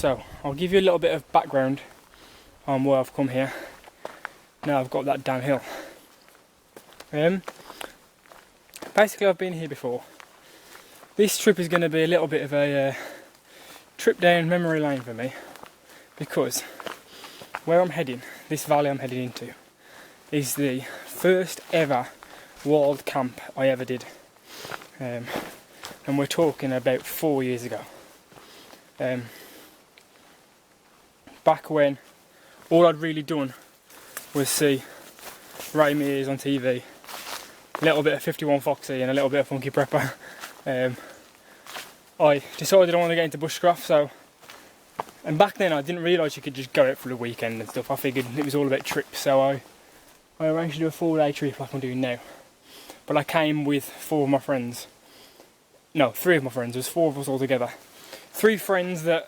So I'll give you a little bit of background on where I've come here. Now I've got that downhill. Basically I've been here before. This trip is going to be a little bit of a trip down memory lane for me, because where I'm heading, this valley I'm heading into, is the first ever wild camp I ever did. And we're talking about 4 years ago. Back when all I'd really done was see Ray Mears on TV, a little bit of 51 Foxy and a little bit of Funky Prepper. I decided I wanted to get into bushcraft, and back then I didn't realise you could just go out for the weekend and stuff. I figured it was all about trips, so I arranged to do a 4-day trip like I'm doing now. But I came with 4 of my friends. No, 3 of my friends. There was 4 of us all together. 3 friends that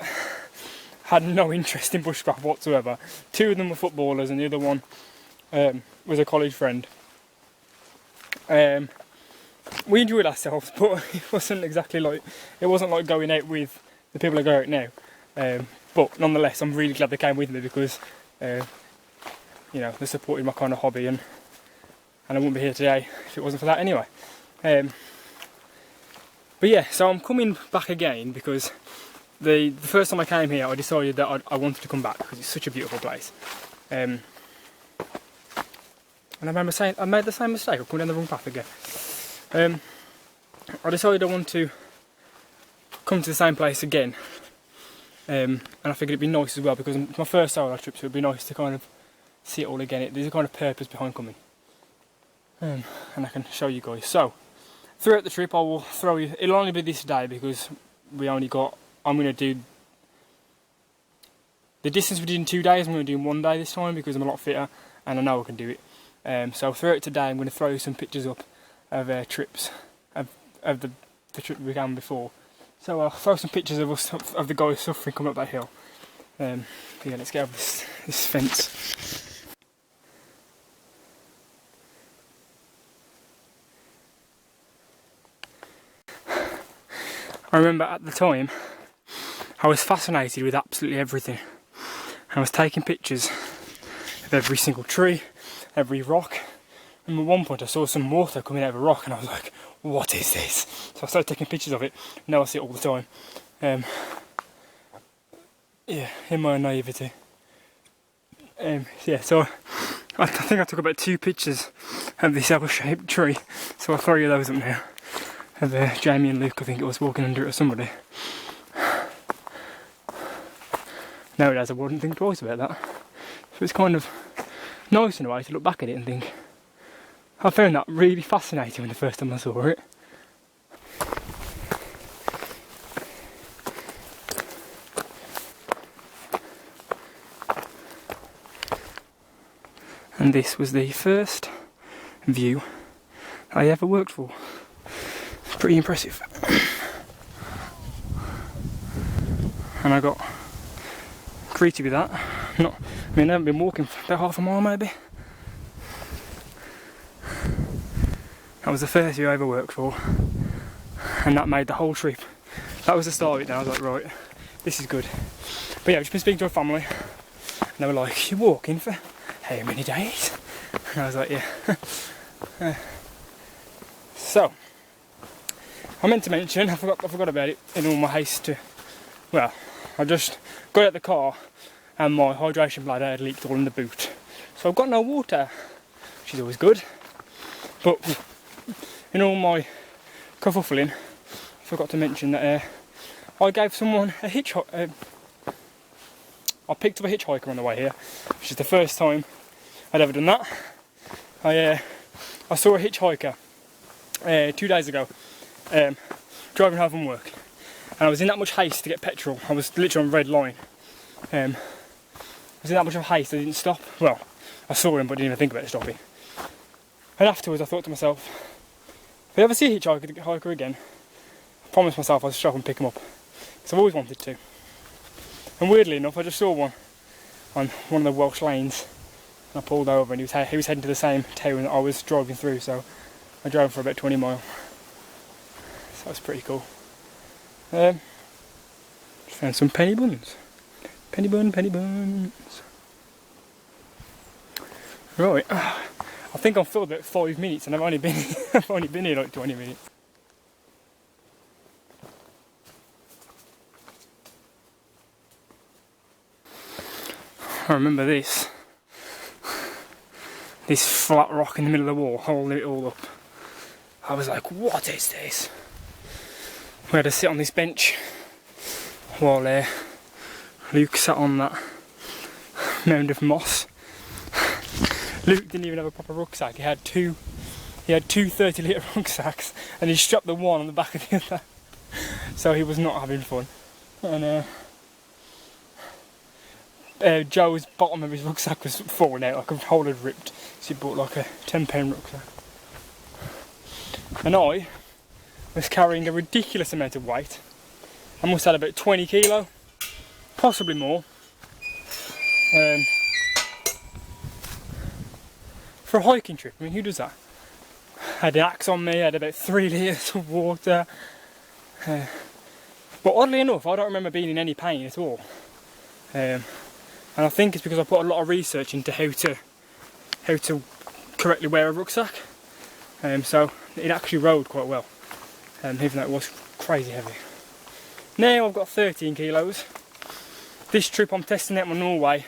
had no interest in bushcraft whatsoever. 2 of them were footballers and the other one was a college friend. We enjoyed ourselves, but it wasn't like going out with the people I go out now. But nonetheless, I'm really glad they came with me, because you know, they supported my kind of hobby, and I wouldn't be here today if it wasn't for that anyway. But yeah, so I'm coming back again because the first time I came here, I decided that I wanted to come back because it's such a beautiful place. And I remember saying I made the same mistake. I'm coming down the wrong path again. I decided I want to come to the same place again, and I figured it'd be nice as well, because it's my first solo trip, so it'd be nice to kind of see it all again. There's a kind of purpose behind coming, and I can show you guys. So throughout the trip I will throw you, it'll only be this day because I'm going to do the distance we did in 2 days. I'm going to do in 1 day this time because I'm a lot fitter and I know I can do it. So throughout today I'm going to throw you some pictures up of trips of the trip we began before. So I'll throw some pictures of us, of the guys suffering coming up that hill. But yeah, let's get over this fence. I remember at the time I was fascinated with absolutely everything. I was taking pictures of every single tree, every rock. And at one point I saw some water coming out of a rock and I was like, what is this? So I started taking pictures of it. Now I see it all the time. Yeah, in my naivety. Yeah, so I think I took about 2 pictures of this L-shaped tree. So I'll throw you those up now. Of Jamie and Luke, I think it was, walking under it, or somebody. Nowadays I wouldn't think twice about that. So it's kind of nice in a way to look back at it and think, I found that really fascinating when the first time I saw it. And this was the first view I ever worked for. It's pretty impressive. And I got greeted with that. I haven't been walking for about half a mile maybe. That was the first view I ever worked for, and that made the whole trip. That was the start of it. Then I was like, right, this is good. But yeah, I've just been speaking to a family, and they were like, "You're walking for how many days?" And I was like, "Yeah." So I meant to mention, I forgot about it in all my haste. I just got out of the car, and my hydration bladder had leaked all in the boot, so I've got no water, which is always good. But in all my kerfuffling, I forgot to mention that I gave someone a hitchhiker. I picked up a hitchhiker on the way here, which is the first time I'd ever done that. I saw a hitchhiker 2 days ago, driving home from work, and I was in that much haste to get petrol. I was literally on red line. I was in that much of haste I didn't stop. Well, I saw him but didn't even think about stopping. And afterwards I thought to myself, if I ever see a hitchhiker again, I promised myself I'd stop and pick him up, because I've always wanted to. And weirdly enough, I just saw one on one of the Welsh lanes, and I pulled over, and he was heading to the same town that I was driving through, so I drove for about 20 miles. So that was pretty cool. Just found some penny buns. Penny buns. Right, I think I'm filled about 5 minutes and I've only been here like 20 minutes. I remember this flat rock in the middle of the wall holding it all up. I was like, what is this? We had to sit on this bench while Luke sat on that mound of moss. Luke didn't even have a proper rucksack. He had two 30-litre rucksacks and he strapped the one on the back of the other. So he was not having fun. And Joe's bottom of his rucksack was falling out, like a hole had ripped. So he bought like a £10 rucksack. And I was carrying a ridiculous amount of weight. I must have had about 20 kilo, possibly more. For a hiking trip, I mean, who does that? I had an axe on me, I had about 3 litres of water. But oddly enough, I don't remember being in any pain at all. And I think it's because I put a lot of research into how to correctly wear a rucksack. So it actually rode quite well, even though it was crazy heavy. Now I've got 13 kilos. This trip I'm testing out my Norway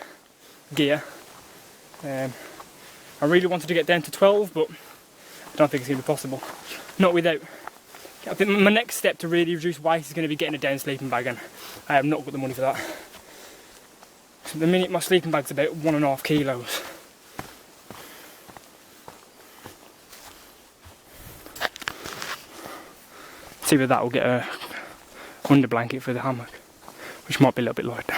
gear. I really wanted to get down to 12, but I don't think it's going to be possible. Not without. I think my next step to really reduce weight is going to be getting a down sleeping bag, and I have not got the money for that. So at the minute my sleeping bag's about 1.5 kilos. See with that we'll get a under blanket for the hammock, which might be a little bit lighter.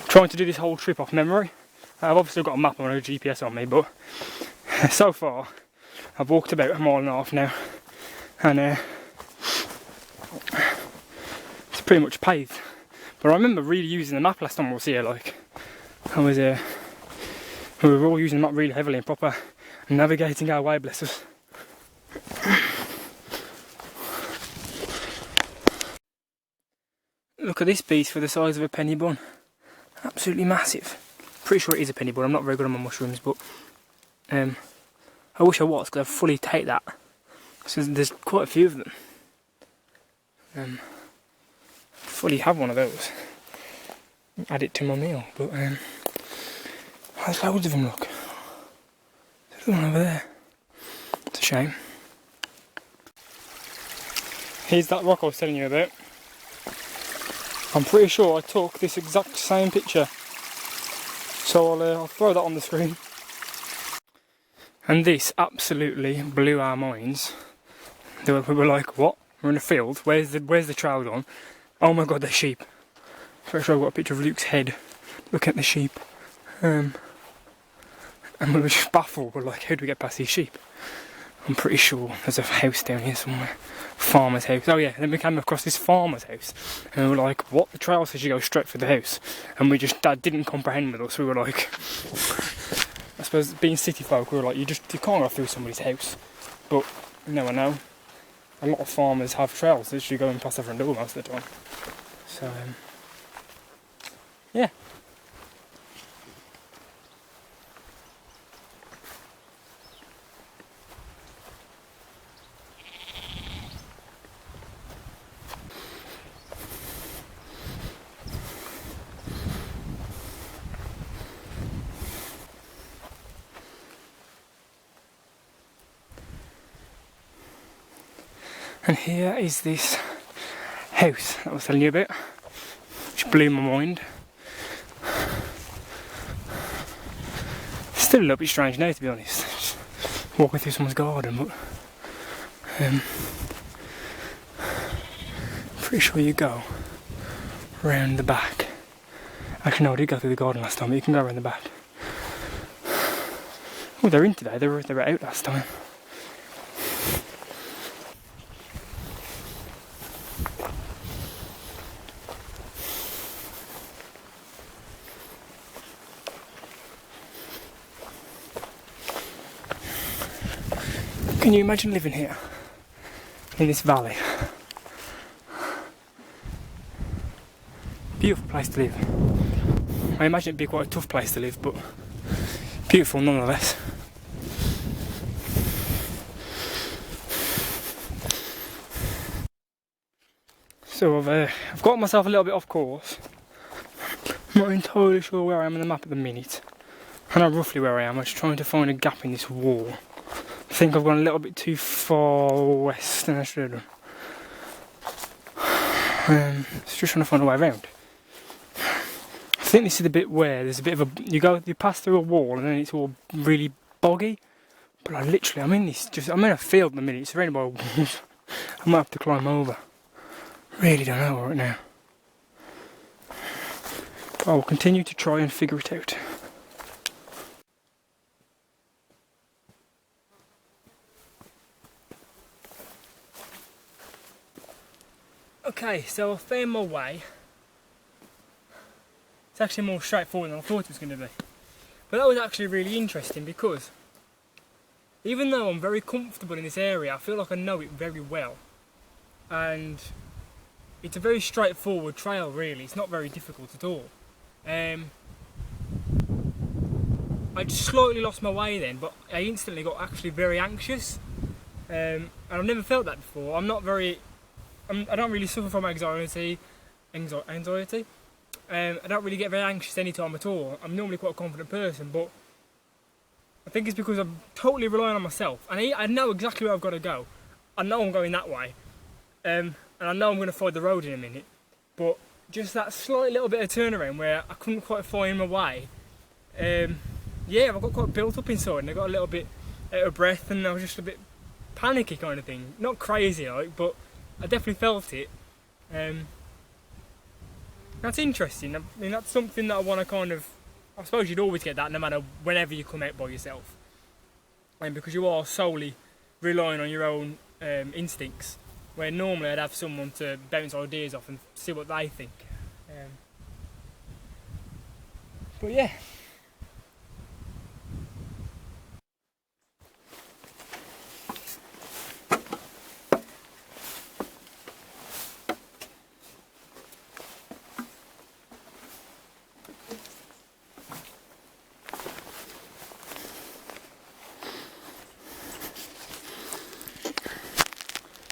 Trying to do this whole trip off memory. I've obviously got a map and a GPS on me, but so far I've walked about 1.5 miles now, and it's pretty much paved. But I remember really using the map last time I was here. Like we were all using the map really heavily and proper, and navigating our way, bless us. Look at this beast for the size of a penny bun. Absolutely massive. Pretty sure it is a penny bun. I'm not very good on my mushrooms, but I wish I was, because I'd fully take that. So there's quite a few of them. Fully have one of those. Add it to my meal, but there's loads of them, look. There's one over there. It's a shame. Here's that rock I was telling you about. I'm pretty sure I took this exact same picture. So I'll throw that on the screen. And this absolutely blew our minds. We were like, what? We're in a field, where's the trail gone? Oh my god, there's sheep. Pretty sure I've got a picture of Luke's head looking at the sheep. And we were just baffled. We're like, how do we get past these sheep? I'm pretty sure there's a house down here somewhere. Farmer's house. Oh yeah, then we came across this farmer's house. And we were like, what? The trail says you go straight for the house. And that didn't comprehend with us. We were like, I suppose being city folk, we were like, you can't go through somebody's house. But you never know. A lot of farmers have trails, literally going past their front door most of the time. So, yeah. And here is this house that I was telling you about, which blew my mind. Still a little bit strange now, to be honest, just walking through someone's garden, but pretty sure you go round the back. Actually no, I did go through the garden last time, but you can go around the back. Oh, they're in today, they were out last time. Can you imagine living here? in this valley. Beautiful place to live. I imagine it'd be quite a tough place to live, but beautiful nonetheless. So I've got myself a little bit off course. I'm not entirely sure where I am on the map at the minute. I know roughly where I am. I'm just trying to find a gap in this wall. I think I've gone a little bit too far west than I should have done. Just trying to find a way around. I think this is the bit where there's a bit of a you pass through a wall and then it's all really boggy. But I'm in a field at the minute, surrounded by walls. I might have to climb over. Really don't know right now. But I will continue to try and figure it out. Okay, so I found my way. It's actually more straightforward than I thought it was going to be. But that was actually really interesting because even though I'm very comfortable in this area, I feel like I know it very well. And it's a very straightforward trail really, it's not very difficult at all. I just slightly lost my way then, but I instantly got actually very anxious. And I've never felt that before. I don't really suffer from anxiety. I don't really get very anxious any time at all. I'm normally quite a confident person, but I think it's because I'm totally relying on myself. And I know exactly where I've got to go. I know I'm going that way. And I know I'm going to find the road in a minute. But just that slight little bit of turnaround where I couldn't quite find my way. Yeah, I got quite built up inside and I got a little bit out of breath and I was just a bit panicky kind of thing. Not crazy like, but I definitely felt it. That's interesting. I mean, that's something that I want to kind of... I suppose you'd always get that no matter whenever you come out by yourself. And because you are solely relying on your own instincts. Where normally I'd have someone to bounce ideas off and see what they think. But yeah.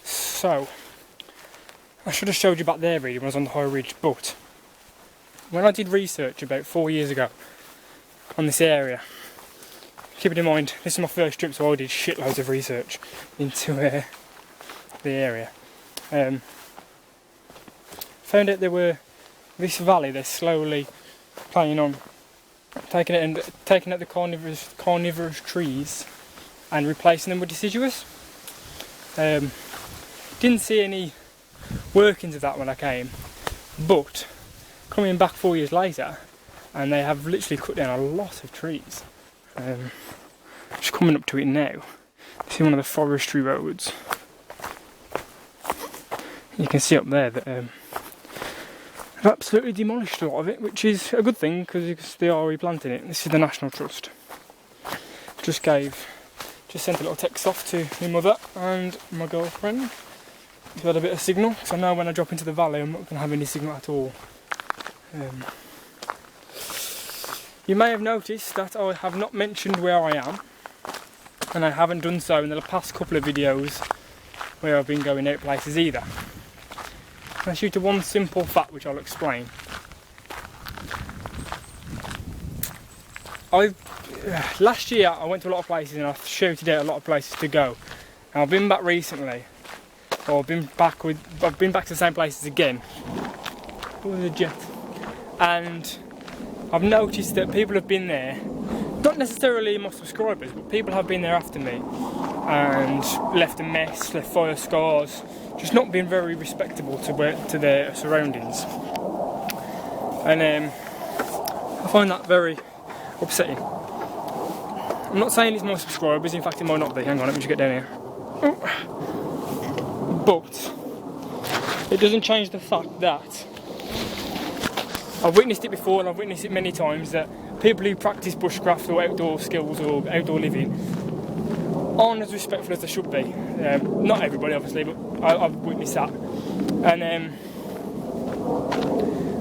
So, I should have showed you back there really when I was on the high ridge, but when I did research about 4 years ago on this area, keeping in mind this is my first trip, so I did shitloads of research into the area. Found out this valley they're slowly planning on taking out the carnivorous trees and replacing them with deciduous. Didn't see any workings of that when I came, but coming back 4 years later and they have literally cut down a lot of trees. Just coming up to it now, this is one of the forestry roads. You can see up there that they've absolutely demolished a lot of it, which is a good thing because they are replanting it. This is the National Trust. Just sent a little text off to my mother and my girlfriend. We've got a bit of signal, because I know when I drop into the valley I'm not going to have any signal at all. You may have noticed that I have not mentioned where I am, and I haven't done so in the past couple of videos where I've been going out places either. That's due to one simple fact which I'll explain. Last year I went to a lot of places and I shouted out a lot of places to go. And I've been back recently. I've been back to the same places again. Oh, the jet. And I've noticed that people have been there, not necessarily my subscribers, but people have been there after me and left a mess, left fire scars, just not being very respectable to their surroundings. And I find that very upsetting. I'm not saying it's my subscribers, in fact it might not be. Hang on, let me just get down here. But it doesn't change the fact that I've witnessed it before and I've witnessed it many times, that people who practice bushcraft or outdoor skills or outdoor living aren't as respectful as they should be. Not everybody, obviously, but I've witnessed that. And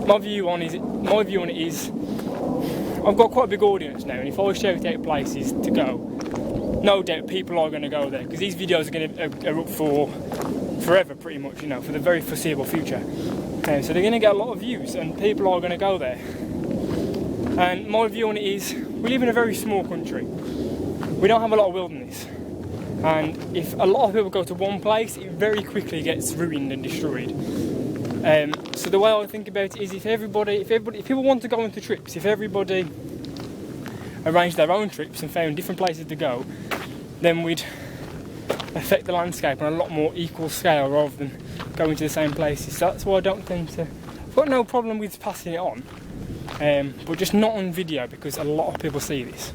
my view on it is, I've got quite a big audience now, and if I shout out places to go, no doubt people are going to go there, because these videos are up for forever, pretty much, you know, for the very foreseeable future. So they're going to get a lot of views, and people are going to go there. And my view on it is, we live in a very small country. We don't have a lot of wilderness. And if a lot of people go to one place, it very quickly gets ruined and destroyed. So the way I think about it is, if people want to go into trips, if everybody arranged their own trips and found different places to go, then we'd affect the landscape on a lot more equal scale rather than going to the same places. So that's why I don't tend to. I've got no problem with passing it on, but just not on video, because a lot of people see this.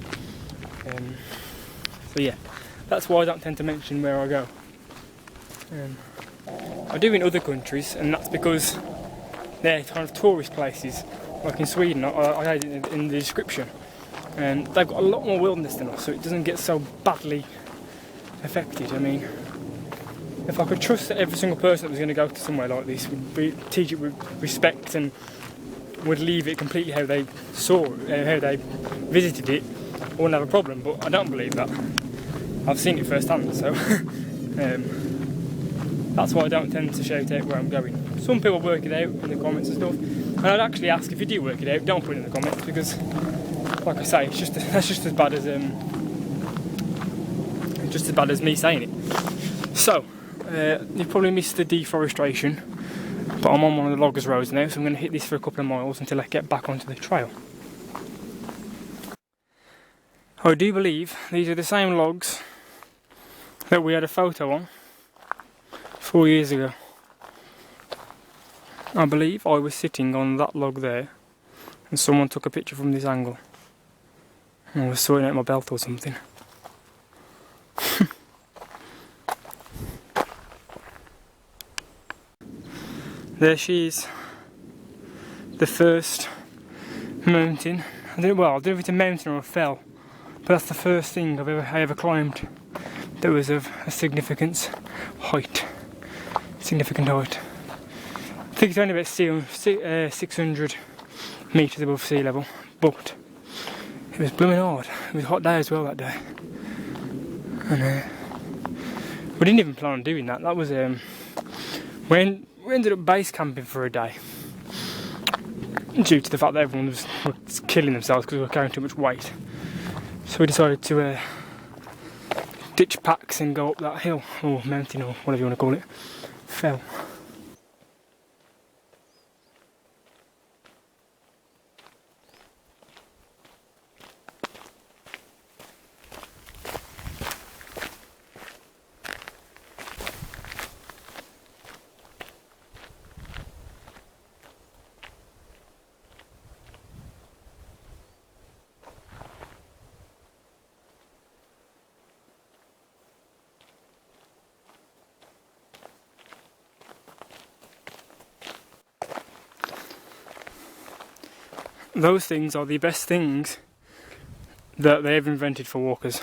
So yeah, that's why I don't tend to mention where I go. I do in other countries, and that's because they're kind of tourist places. Like in Sweden, I had it in the description, and they've got a lot more wilderness than us, so it doesn't get so badly affected. I mean, if I could trust that every single person that was going to go to somewhere like this would teach it with respect and would leave it completely how they saw it, how they visited it, I wouldn't have a problem, but I don't believe that. I've seen it firsthand, so that's why I don't tend to shout out where I'm going. Some people work it out in the comments and stuff, and I'd actually ask, if you do work it out, don't put it in the comments, because, like I say, that's just as bad as me saying it. So, you've probably missed the deforestation, but I'm on one of the loggers' roads now, so I'm going to hit this for a couple of miles until I get back onto the trail. I do believe these are the same logs that we had a photo on 4 years ago. I believe I was sitting on that log there, and someone took a picture from this angle. I was sorting out my belt or something. There she is, the first mountain. I don't know if it's a mountain or a fell, but that's the first thing I ever climbed that was of a significant height. I think it's only about 600 metres above sea level, but it was blooming hard. It was a hot day as well that day, and we didn't even plan on doing that. That was when we ended up base camping for a day, due to the fact that everyone was killing themselves because we were carrying too much weight. So we decided to ditch packs and go up that hill, or mountain, or whatever you want to call it, fell. Those things are the best things that they've invented for walkers.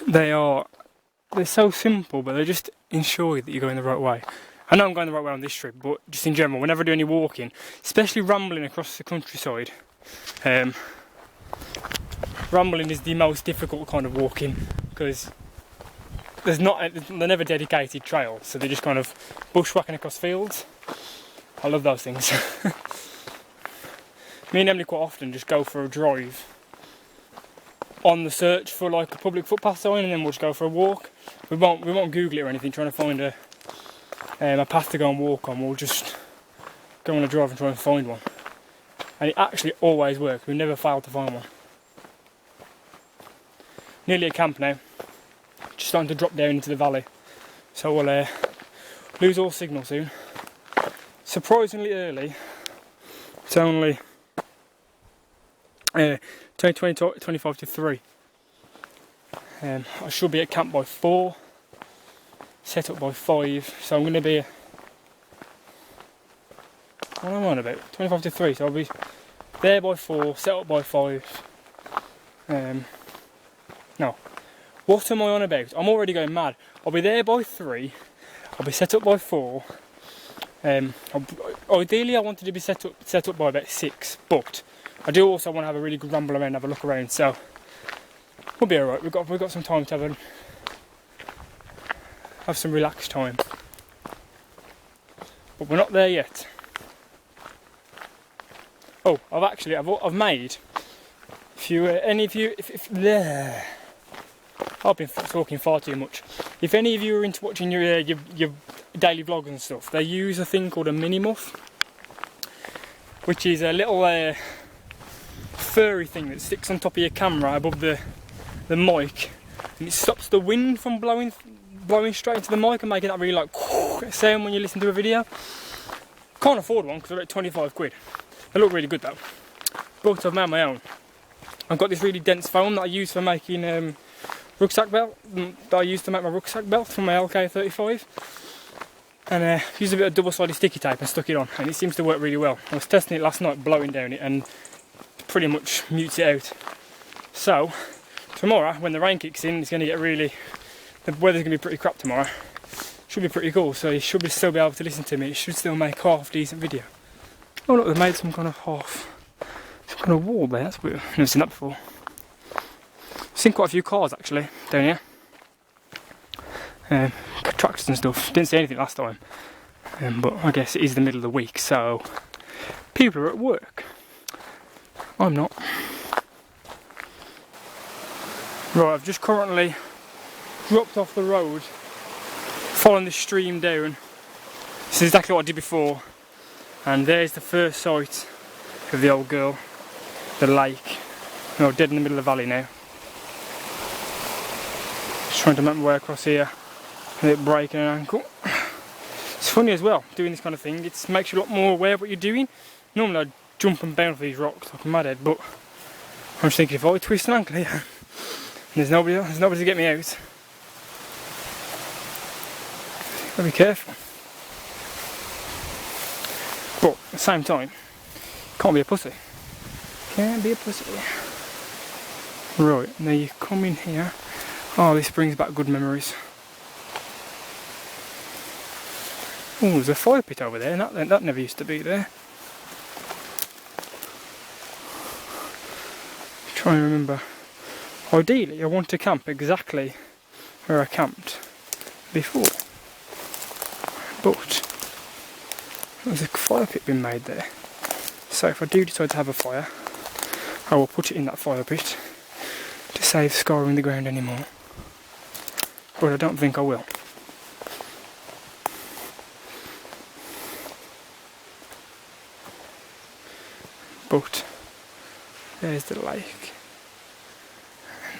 They're so simple, but they just ensure that you're going the right way. I know I'm going the right way on this trip, but just in general, whenever I do any walking, especially rambling across the countryside, rambling is the most difficult kind of walking, because they're never dedicated trails, so they're just kind of bushwhacking across fields. I love those things. Me and Emily quite often just go for a drive on the search for like a public footpath sign, and then we'll just go for a walk. We won't Google it or anything trying to find a path to go and walk on. We'll just go on a drive and try and find one, and it actually always works. We never fail to find one. Nearly at camp now, just starting to drop down into the valley, so we'll lose all signal soon. Surprisingly early. It's only 25 to 3. I should be at camp by 4, set up by 5, so I'm going to be, what am I on about? 25 to 3, so I'll be there by 4, set up by 5. No, What am I on about? I'm already going mad. I'll be there by 3. I'll be set up by 4. Ideally I wanted to be set up by about 6, but I do also want to have a really good ramble around, have a look around, so we'll be alright. We've got some time to have some relaxed time. But we're not there yet. Oh, I've made, I've been talking far too much. If any of you are into watching your daily vlogs and stuff, they use a thing called a mini muff, which is a little furry thing that sticks on top of your camera above the mic, and it stops the wind from blowing straight into the mic and making that really like sound when you listen to a video. Can't afford one because they're at 25 quid. They look really good though. But I've made my own. I've got this really dense foam that I use for making rucksack belt, that I used to make my rucksack belt from my LK35, and used a bit of double-sided sticky tape and stuck it on, and it seems to work really well. I was testing it last night, blowing down it, and pretty much mutes it out. So tomorrow when the rain kicks in, it's going to get the weather's going to be pretty crap tomorrow. Should be pretty cool, so you should still be able to listen to me. It should still make half decent video. Oh look, they've made some kind of wall there. That's weird. I've never seen that before. I've seen quite a few cars actually down here. Tractors and stuff. Didn't see anything last time. But I guess it is the middle of the week, so people are at work. I'm not. Right, I've just currently dropped off the road, following the stream down. This is exactly what I did before. And there's the first sight of the old girl, the lake. Oh, dead in the middle of the valley now. Just trying to make my way across here, a bit breaking an ankle. It's funny as well, doing this kind of thing. It makes you a lot more aware of what you're doing. Normally I jump and bounce off these rocks like a madhead, but I'm just thinking if I twist an ankle here, and there's nobody to get me out. Gotta be careful. But at the same time, can't be a pussy. Can't be a pussy. Right, now you come in here. Oh, this brings back good memories. Oh, there's a fire pit over there. That never used to be there. Trying to remember. Ideally, I want to camp exactly where I camped before. But there's a fire pit being made there. So if I do decide to have a fire, I will put it in that fire pit to save scarring the ground anymore. But I don't think I will. But there's the lake.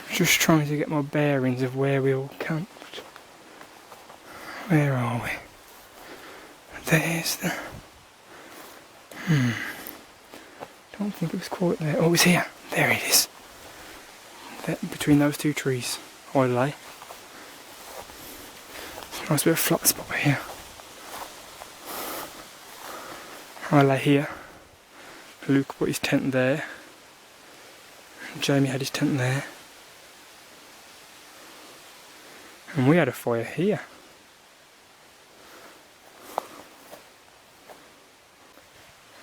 I'm just trying to get my bearings of where we all camped. Where are we? There's the... Don't think it was quite there. Oh, it's here. There it is. There, between those two trees, I lay. Nice bit of flat spot here. I lay here. Luke put his tent there. Jamie had his tent there. And we had a fire here.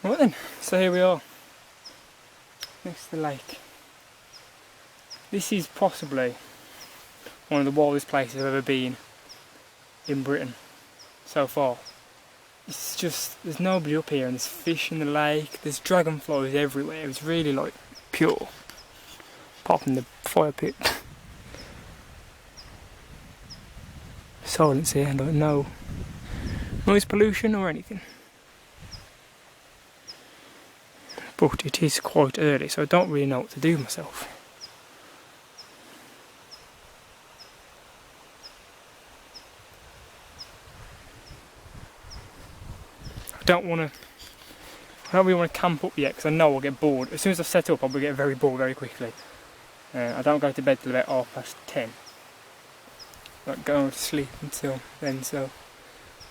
Right then, so here we are, next to the lake. This is possibly one of the wildest places I've ever been in Britain so far. It's just, there's nobody up here and there's fish in the lake, there's dragonflies everywhere. It's really like pure, apart from the fire pit. Silence here, like no noise pollution or anything. But it is quite early, so I don't really know what to do myself. I don't really want to camp up yet because I know I'll get bored. As soon as I set up, I'll get very bored very quickly. I don't go to bed till about 10:30. I don't go to sleep until then, so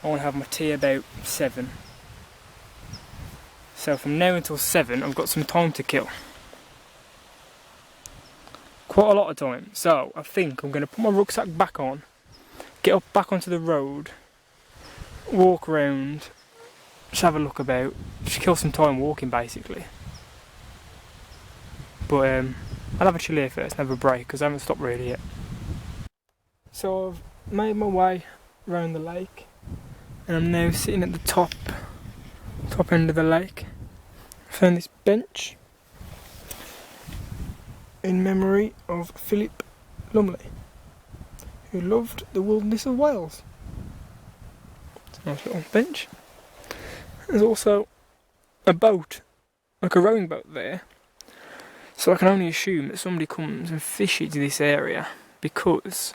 I want to have my tea about 7. So from now until 7, I've got some time to kill. quite a lot of time. So I think I'm going to put my rucksack back on, get up back onto the road, walk around, just have a look about, just kill some time walking basically. But I'll have a chill here first and have a break because I haven't stopped really yet. So I've made my way around the lake and I'm now sitting at the top end of the lake. I found this bench in memory of Philip Lumley, who loved the wilderness of Wales. It's a nice little bench. There's also a boat, like a rowing boat there. So I can only assume that somebody comes and fishes this area because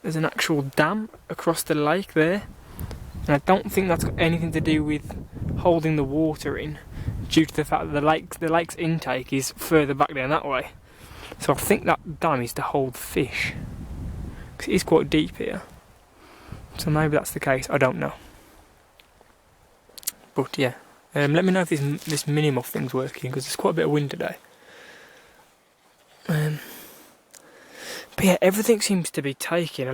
there's an actual dam across the lake there. And I don't think that's got anything to do with holding the water in, due to the fact that the lake's intake is further back down that way. So I think that dam is to hold fish, because it is quite deep here. So maybe that's the case, I don't know. But yeah, let me know if this mini-muff thing's working, because there's quite a bit of wind today. But yeah, everything seems to be taking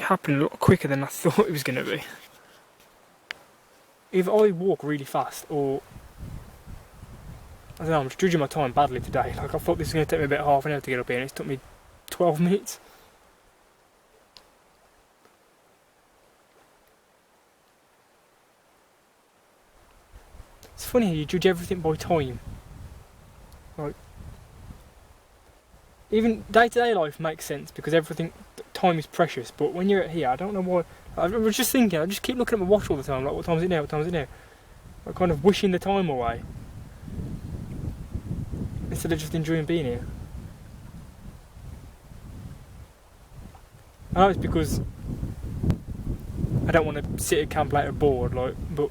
happening a lot quicker than I thought it was going to be. Either I walk really fast, or I don't know, I'm just judging my time badly today. Like, I thought this was going to take me about half an hour to get up here, and it's took me 12 minutes. It's funny how you judge everything by time. Like, even day-to-day life makes sense because time is precious. But when you're here, I don't know why. I was just thinking, I just keep looking at my watch all the time, like, what time is it now? What time is it now? Like, kind of wishing the time away instead of just enjoying being here. I know it's because I don't want to sit at camp later bored, but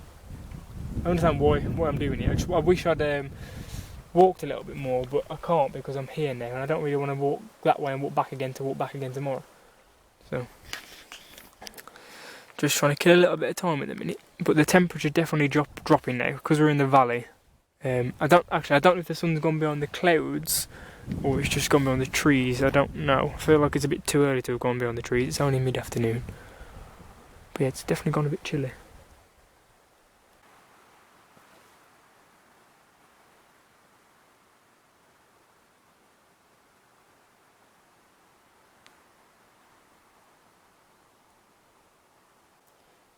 I understand why I'm doing it. I wish I'd walked a little bit more, but I can't because I'm here now and I don't really want to walk that way and walk back again tomorrow. So, just trying to kill a little bit of time at the minute. But the temperature definitely dropping now because we're in the valley. I don't know if the sun's gone beyond the clouds or it's just gone beyond the trees. I don't know. I feel like it's a bit too early to have gone beyond the trees. It's only mid-afternoon. But yeah, it's definitely gone a bit chilly.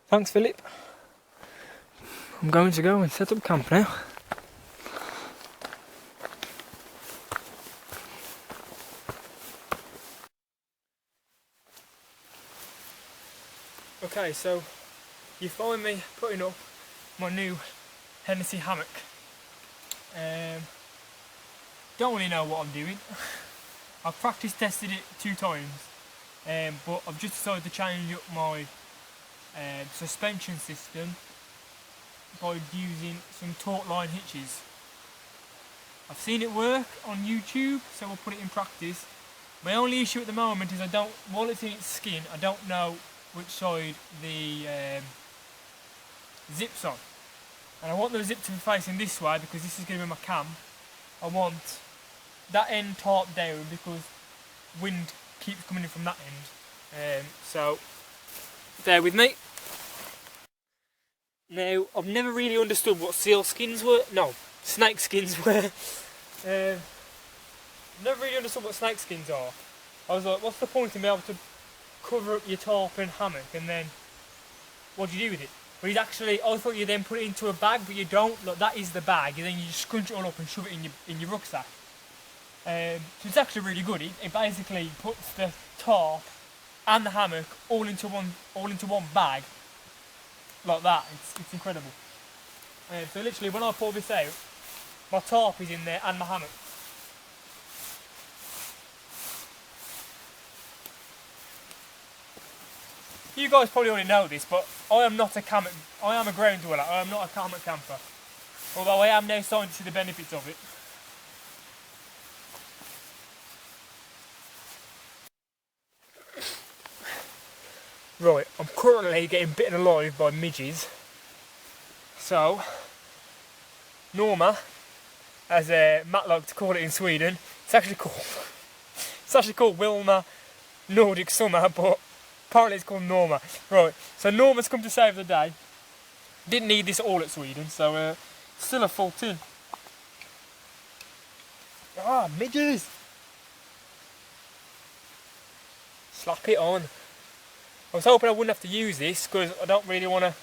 Thanks, Philip. I'm going to go and set up camp now. Okay, so you find me putting up my new Hennessy hammock. Don't really know what I'm doing. I've practice tested it 2 times, but I've just decided to change up my suspension system by using some taut line hitches. I've seen it work on YouTube, so I'll put it in practice. My only issue at the moment is while it's in its skin, I don't know which side the zip's on. And I want the zip to be facing this way because this is going to be my cam. I want that end tarped down because wind keeps coming in from that end. So bear with me. Now, I've never really understood what snake skins were. Never really understood what snake skins are. I was like, what's the point in being able to cover up your tarp and hammock and then what do you do with it? But I thought you then put it into a bag, but you don't. Look, that is the bag, and then you just scrunch it all up and shove it in your rucksack. So it's actually really good. It basically puts the tarp and the hammock all into one bag. Like that, it's incredible. So literally when I pull this out, my tarp is in there and my hammock. You guys probably already know this, but I am a ground dweller, I am not a hammock camper. Although I am now starting to see the benefits of it. Right, I'm currently getting bitten alive by midges. So, Norma, as Matt liked to call it in Sweden, it's actually called It's actually called Wilma Nordic Summer, but apparently it's called Norma. Right, so Norma's come to save the day. Didn't need this all at Sweden, so still a full tin. Ah, midges! Slap it on. I was hoping I wouldn't have to use this because I don't really want to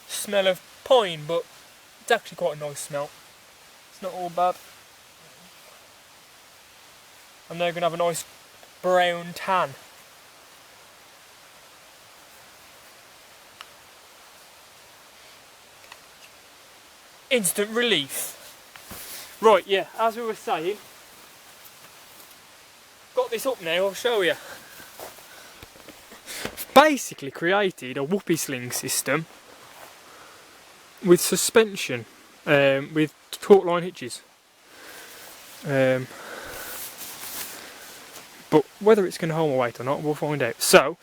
smell of pine, but it's actually quite a nice smell. It's not all bad. I'm now going to have a nice brown tan. Instant relief. Right, yeah, as we were saying, got this up now, I'll show you. Basically created a whoopee sling system with suspension, with taut line hitches. But whether it's going to hold my weight or not, we'll find out. So,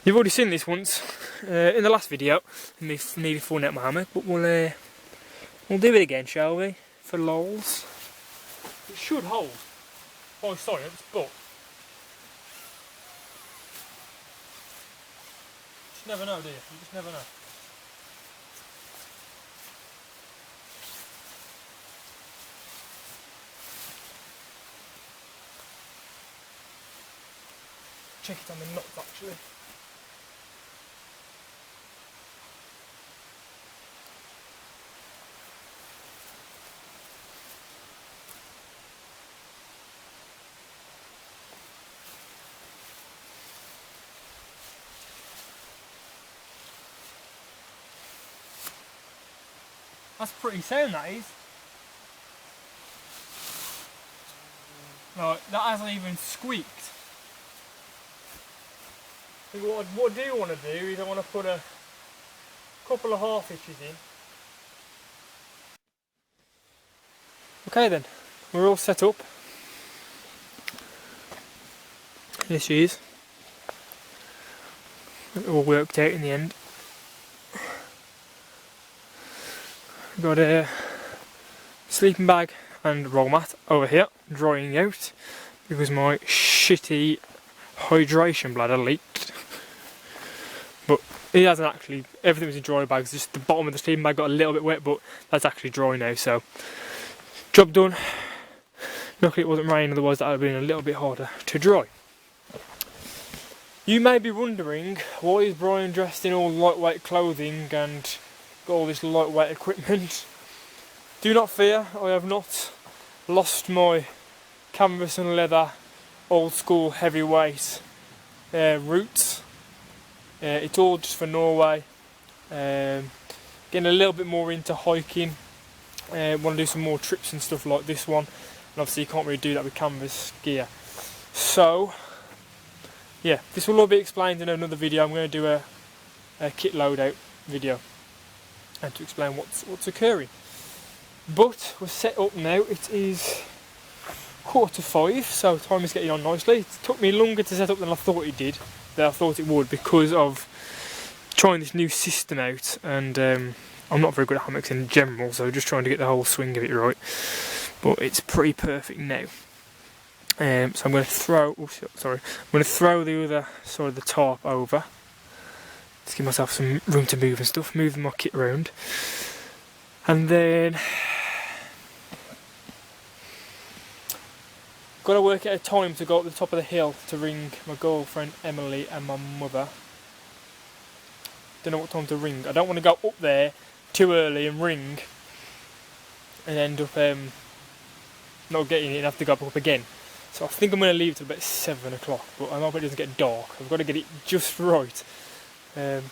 you've already seen this once in the last video, me nearly falling out my hammock, but we'll do it again, shall we? For lols. It should hold by science, but you just never know, do you? You just never know. Check it on the nuts actually. That's pretty sound, that is. Right, that hasn't even squeaked. What I do want to do is I want to put a couple of half hitches in. Okay then, we're all set up. Here she is. It all worked out in the end. Got a sleeping bag and roll mat over here, drying out because my shitty hydration bladder leaked. But it hasn't actually, everything was in dry bags, just the bottom of the sleeping bag got a little bit wet, but that's actually dry now, so job done. Luckily it wasn't raining, otherwise that would have been a little bit harder to dry. You may be wondering, why is Brian dressed in all lightweight clothing and got all this lightweight equipment? Do not fear, I have not lost my canvas and leather old school heavyweight roots. It's all just for Norway. Getting a little bit more into hiking. Want to do some more trips and stuff like this one, and obviously you can't really do that with canvas gear. So yeah, this will all be explained in another video. I'm going to do a kit loadout video and to explain what's occurring. But we're set up now. It is 4:45, so time is getting on nicely. It took me longer to set up than I thought it did, than I thought it would, because of trying this new system out, and I'm not very good at hammocks in general, so just trying to get the whole swing of it right. But it's pretty perfect now. So I'm going to throw. I'm going to throw the other side of the tarp over to give myself some room to move and stuff. Moving my kit around, and then got to work out a time to go up the top of the hill to ring my girlfriend Emily and my mother. Don't know what time to ring. I don't want to go up there too early and ring and end up not getting it and have to go up again. So I think I'm going to leave till about 7 o'clock, but I hope it doesn't get dark. I've got to get it just right. But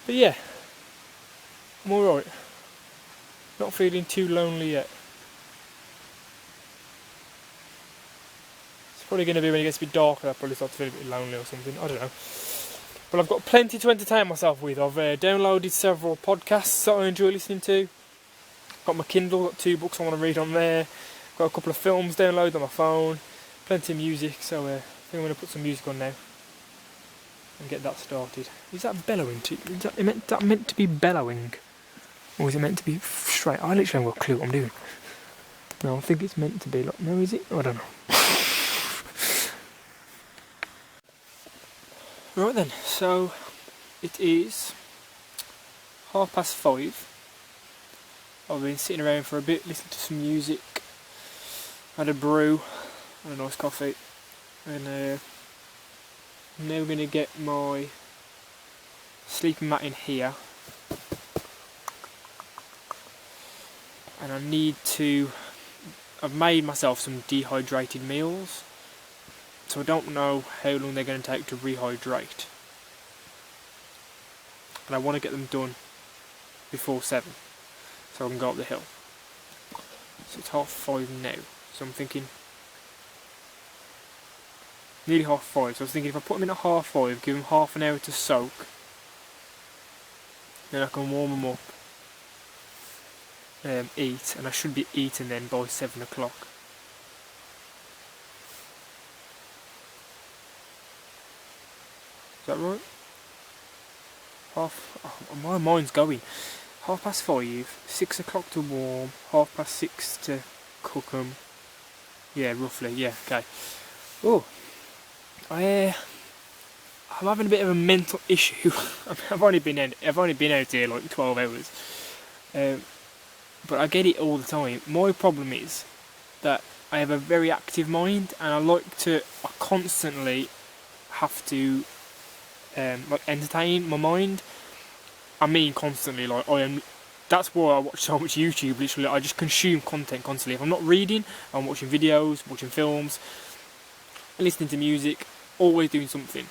yeah, I'm alright. Not feeling too lonely yet. It's probably going to be when it gets a bit darker, I'll probably start to feel a bit lonely or something. I don't know. But I've got plenty to entertain myself with. I've downloaded several podcasts that I enjoy listening to. Got my Kindle, got 2 books I want to read on there. Got a couple of films downloaded on my phone. Plenty of music, so I think I'm going to put some music on now and get that started. Is that bellowing? Is that meant to be bellowing? Or is it meant to be straight? I literally haven't got a clue what I'm doing. No, I think it's meant to be like, no, is it? I don't know. Right then, so it is 5:30. I've been sitting around for a bit, listening to some music, had a brew, had a nice coffee, and I'm now going to get my sleeping mat in here, and I've made myself some dehydrated meals, so I don't know how long they're going to take to rehydrate, and I want to get them done before 7, so I can go up the hill. So it's 5:30 now, so I'm thinking nearly 5:30, so I was thinking if I put them in at 5:30, give them half an hour to soak, then I can warm them up, eat, and I should be eating then by 7 o'clock. Is that right? My mind's going. 5:30, 6 o'clock to warm, 6:30 to cook them. Yeah, roughly. Yeah, okay. Oh, I'm having a bit of a mental issue. I've only been out here like 12 hours, but I get it all the time. My problem is that I have a very active mind, and I constantly have to like entertain my mind. I mean constantly, like that's why I watch so much YouTube. Literally, I just consume content constantly. If I'm not reading, I'm watching videos, watching films, listening to music, always doing something.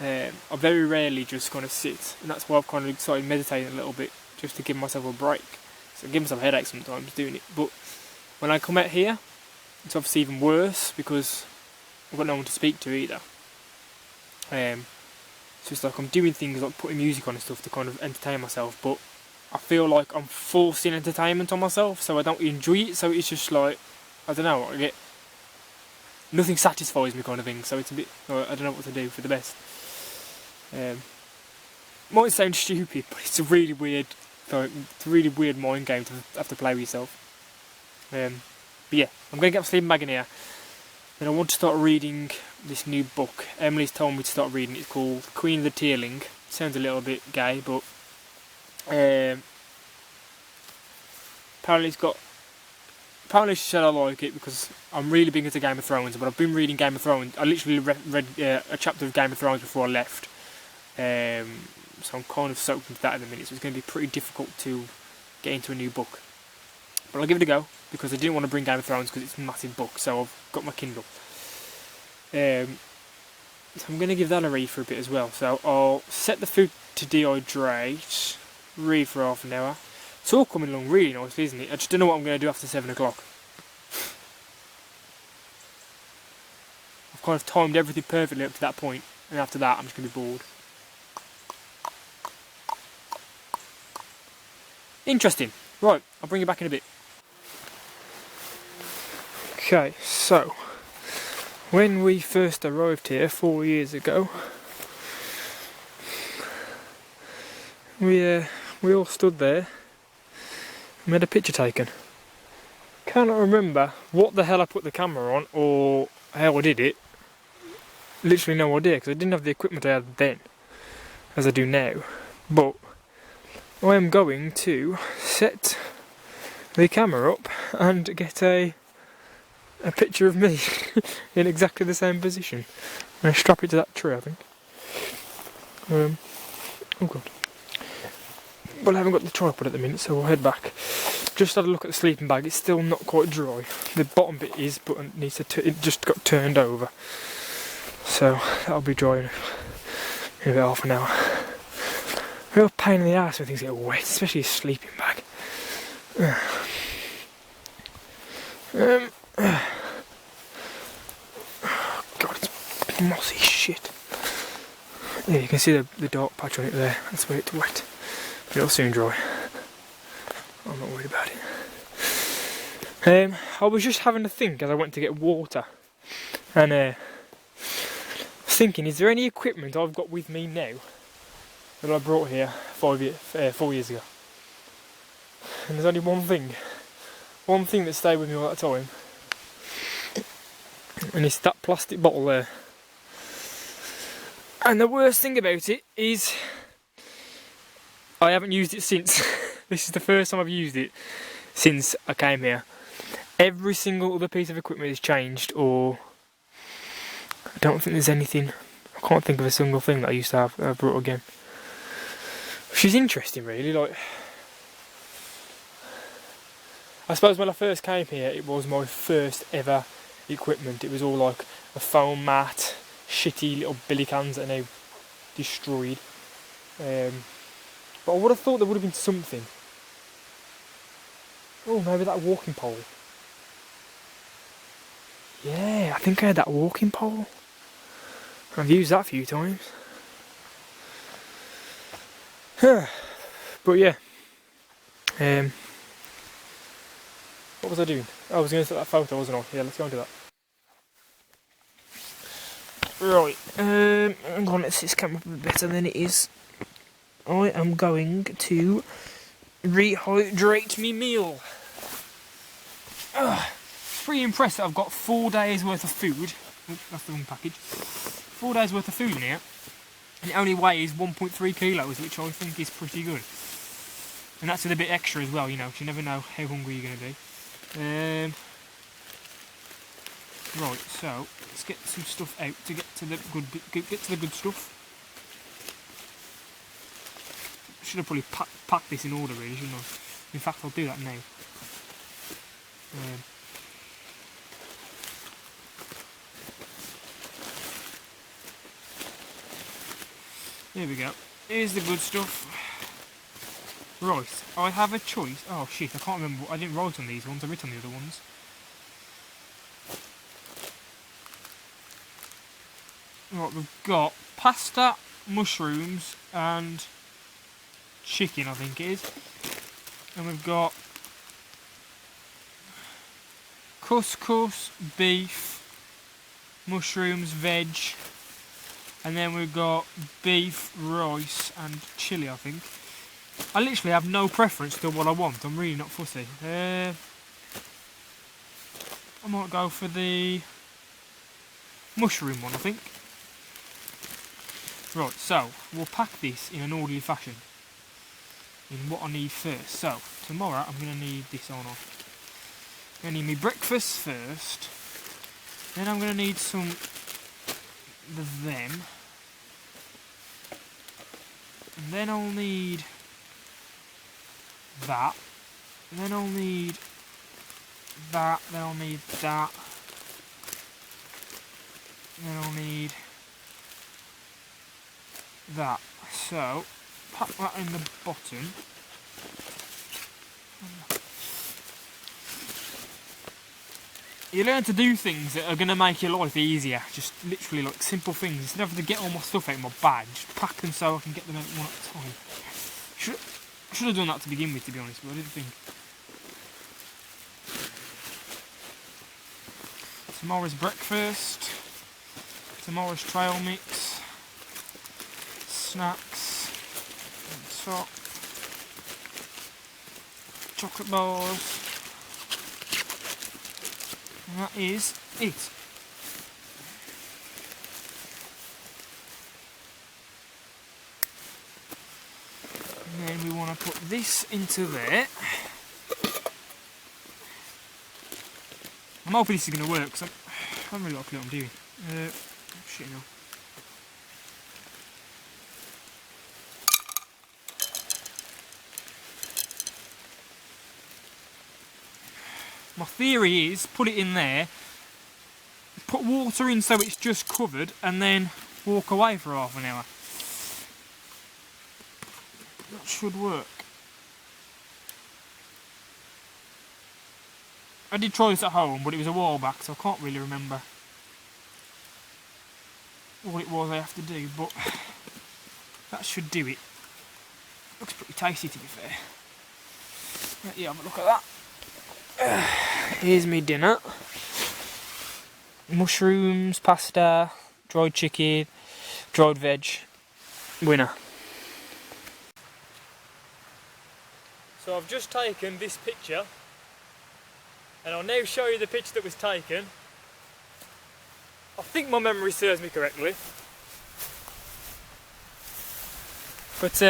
I very rarely just kind of sit, and that's why I've kind of started meditating a little bit, just to give myself a break. So I give myself headaches sometimes doing it, but when I come out here, it's obviously even worse because I've got no one to speak to either. So it's like I'm doing things like putting music on and stuff to kind of entertain myself, but I feel like I'm forcing entertainment on myself, so I don't enjoy it. So it's just like, I don't know, nothing satisfies me kind of thing. So it's a bit, I don't know what to do for the best. Might sound stupid, but it's a really weird mind game to have to play with yourself. But yeah, I'm going to get my sleeping bag in here. Then I want to start reading this new book. Emily's told me to start reading. It's called Queen of the Tearling. Sounds a little bit gay, but apparently she said I like it because I'm really big into Game of Thrones. But I've been reading Game of Thrones. I literally read a chapter of Game of Thrones before I left. So I'm kind of soaked into that at the minute. So it's going to be pretty difficult to get into a new book. But I'll give it a go, because I didn't want to bring Game of Thrones because it's a massive book, so I've got my Kindle. So I'm going to give that a read for a bit as well. So I'll set the food to dehydrate, read for half an hour. It's all coming along really nicely, isn't it? I just don't know what I'm going to do after 7 o'clock. I've kind of timed everything perfectly up to that point, and after that I'm just going to be bored. Interesting. Right, I'll bring you back in a bit. Okay, so when we first arrived here 4 years ago, we all stood there and had a picture taken. Cannot remember what the hell I put the camera on or how I did it. Literally no idea, because I didn't have the equipment I had then as I do now. But I am going to set the camera up and get a picture of me in exactly the same position. I'm going to strap it to that tree, I think. Oh god. Well, I haven't got the tripod at the minute, so we'll head back. Just had a look at the sleeping bag. It's still not quite dry. The bottom bit is, but it needs to it just got turned over. So that'll be dry in about half an hour. Real pain in the ass when things get wet, especially a sleeping bag. God, it's mossy shit. Yeah, you can see the dark patch on it there. That's where it's wet. But it'll soon dry. I'm not worried about it. I was just having a think as I went to get water, and I was thinking, is there any equipment I've got with me now that I brought here 4 years ago? And there's only one thing that stayed with me all that time, and it's that plastic bottle there. And the worst thing about it is I haven't used it since. This is the first time I've used it since I came here. Every single other piece of equipment is changed, or I don't think there's anything. I can't think of a single thing that I used to have that I brought again. Which is interesting, really. Like, I suppose when I first came here, it was my first ever equipment. It was all like a foam mat, shitty little billy cans that are now destroyed. But I would have thought there would have been something. Oh, maybe that walking pole. Yeah, I think I had that walking pole. I've used that a few times. But yeah. What was I doing? I was going to take that photo, wasn't I? Yeah, let's go and do that. Right, hang on, let's see this camera a bit better than it is. I am going to rehydrate me meal. Pretty impressed that I've got 4 days worth of food. Oh, that's the wrong package. 4 days worth of food in here, and it only weighs 1.3 kilos, which I think is pretty good. And that's with a bit extra as well, you know, 'cause you never know how hungry you're going to be. Right, so let's get some stuff out to get to the good stuff. Should have probably packed this in order, really, shouldn't I? In fact, I'll do that now. There we go. Here's the good stuff. Right, I have a choice. Oh shit, I can't remember. I didn't write on these ones. I wrote on the other ones. Right, we've got pasta, mushrooms, and chicken, I think it is. And we've got couscous, beef, mushrooms, veg, and then we've got beef, rice, and chilli, I think. I literally have no preference to what I want. I'm really not fussy. I might go for the mushroom one, I think. Right, so we'll pack this in an orderly fashion in what I need first. So tomorrow I'm going to need this on off. I'm going to need my breakfast first. Then I'm going to need some of them. And then I'll need that. And then I'll need that. Then I'll need that. And then I'll need that. So pack that in the bottom. You learn to do things that are going to make your life easier. Just literally like simple things. Instead of having to get all my stuff out of my bag, just pack them so I can get them out one at a time. Should have done that to begin with, to be honest, but I didn't think. Tomorrow's breakfast. Tomorrow's trail mix. Snacks. On top. Chocolate bars. And that is it. And then we want to put this into there. I'm hoping this is going to work, because I haven't really got a clue what I'm doing. Shit no. My theory is, put it in there, put water in so it's just covered, and then walk away for half an hour. That should work. I did try this at home, but it was a while back, so I can't really remember what it was I have to do, but that should do it. Looks pretty tasty, to be fair. Let you have a look at that. Here's me dinner. Mushrooms, pasta, dried chicken, dried veg. Winner. So I've just taken this picture, and I'll now show you the picture that was taken. I think my memory serves me correctly. But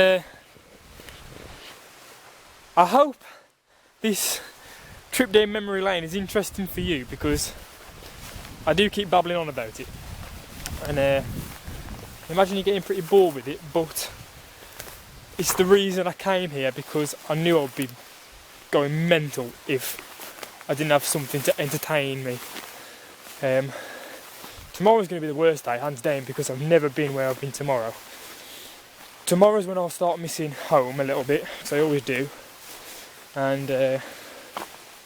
I hope this trip down memory lane is interesting for you, because I do keep babbling on about it, and imagine you're getting pretty bored with it, but it's the reason I came here, because I knew I'd be going mental if I didn't have something to entertain me. Tomorrow's going to be the worst day, hands down, because I've never been where I've been tomorrow. Tomorrow's when I'll start missing home a little bit, because I always do. And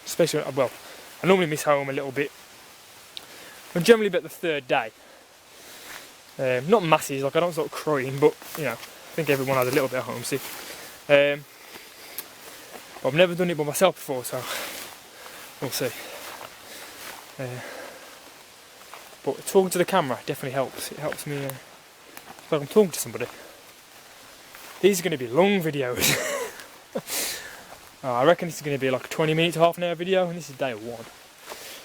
especially, well, I normally miss home a little bit. I'm generally about the third day. Not masses, like I don't start crying, but you know, I think everyone has a little bit of homesick. But I've never done it by myself before, so we'll see. But talking to the camera definitely helps. It helps me, it's like I'm talking to somebody. These are going to be long videos. I reckon this is going to be like a 20 minutes to half an hour video, and this is day one.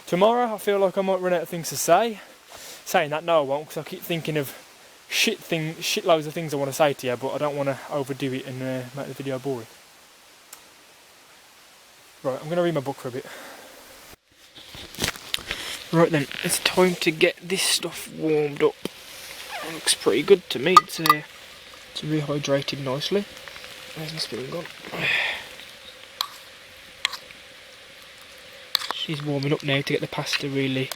Tomorrow I feel like I might run out of things to say. Saying that, no I won't, because I keep thinking of shitloads of things I want to say to you, but I don't want to overdo it and make the video boring. Right, I'm going to read my book for a bit. Right then, it's time to get this stuff warmed up. It looks pretty good to me. It's rehydrated nicely. Where's my spoon gone? She's warming up now to get the pasta really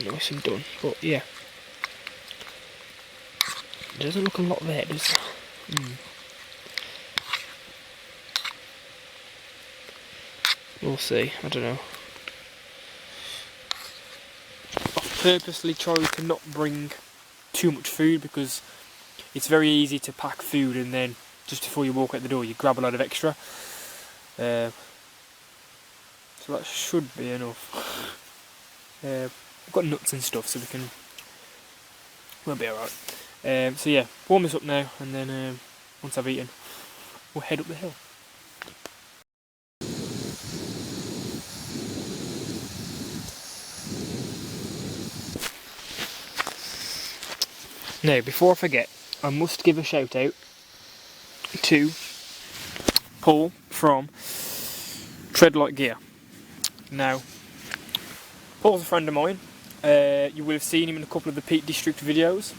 nice and done. But yeah, there doesn't look a lot there, does there? We'll see, I don't know. I've purposely tried to not bring too much food, because it's very easy to pack food and then just before you walk out the door you grab a load of extra. So that should be enough. I've got nuts and stuff, so we'll be alright. So yeah, warm this up now, and then once I've eaten, we'll head up the hill. Now, before I forget, I must give a shout out to Paul from Tread Lite Gear. Now, Paul's a friend of mine. You will have seen him in a couple of the Peak District videos.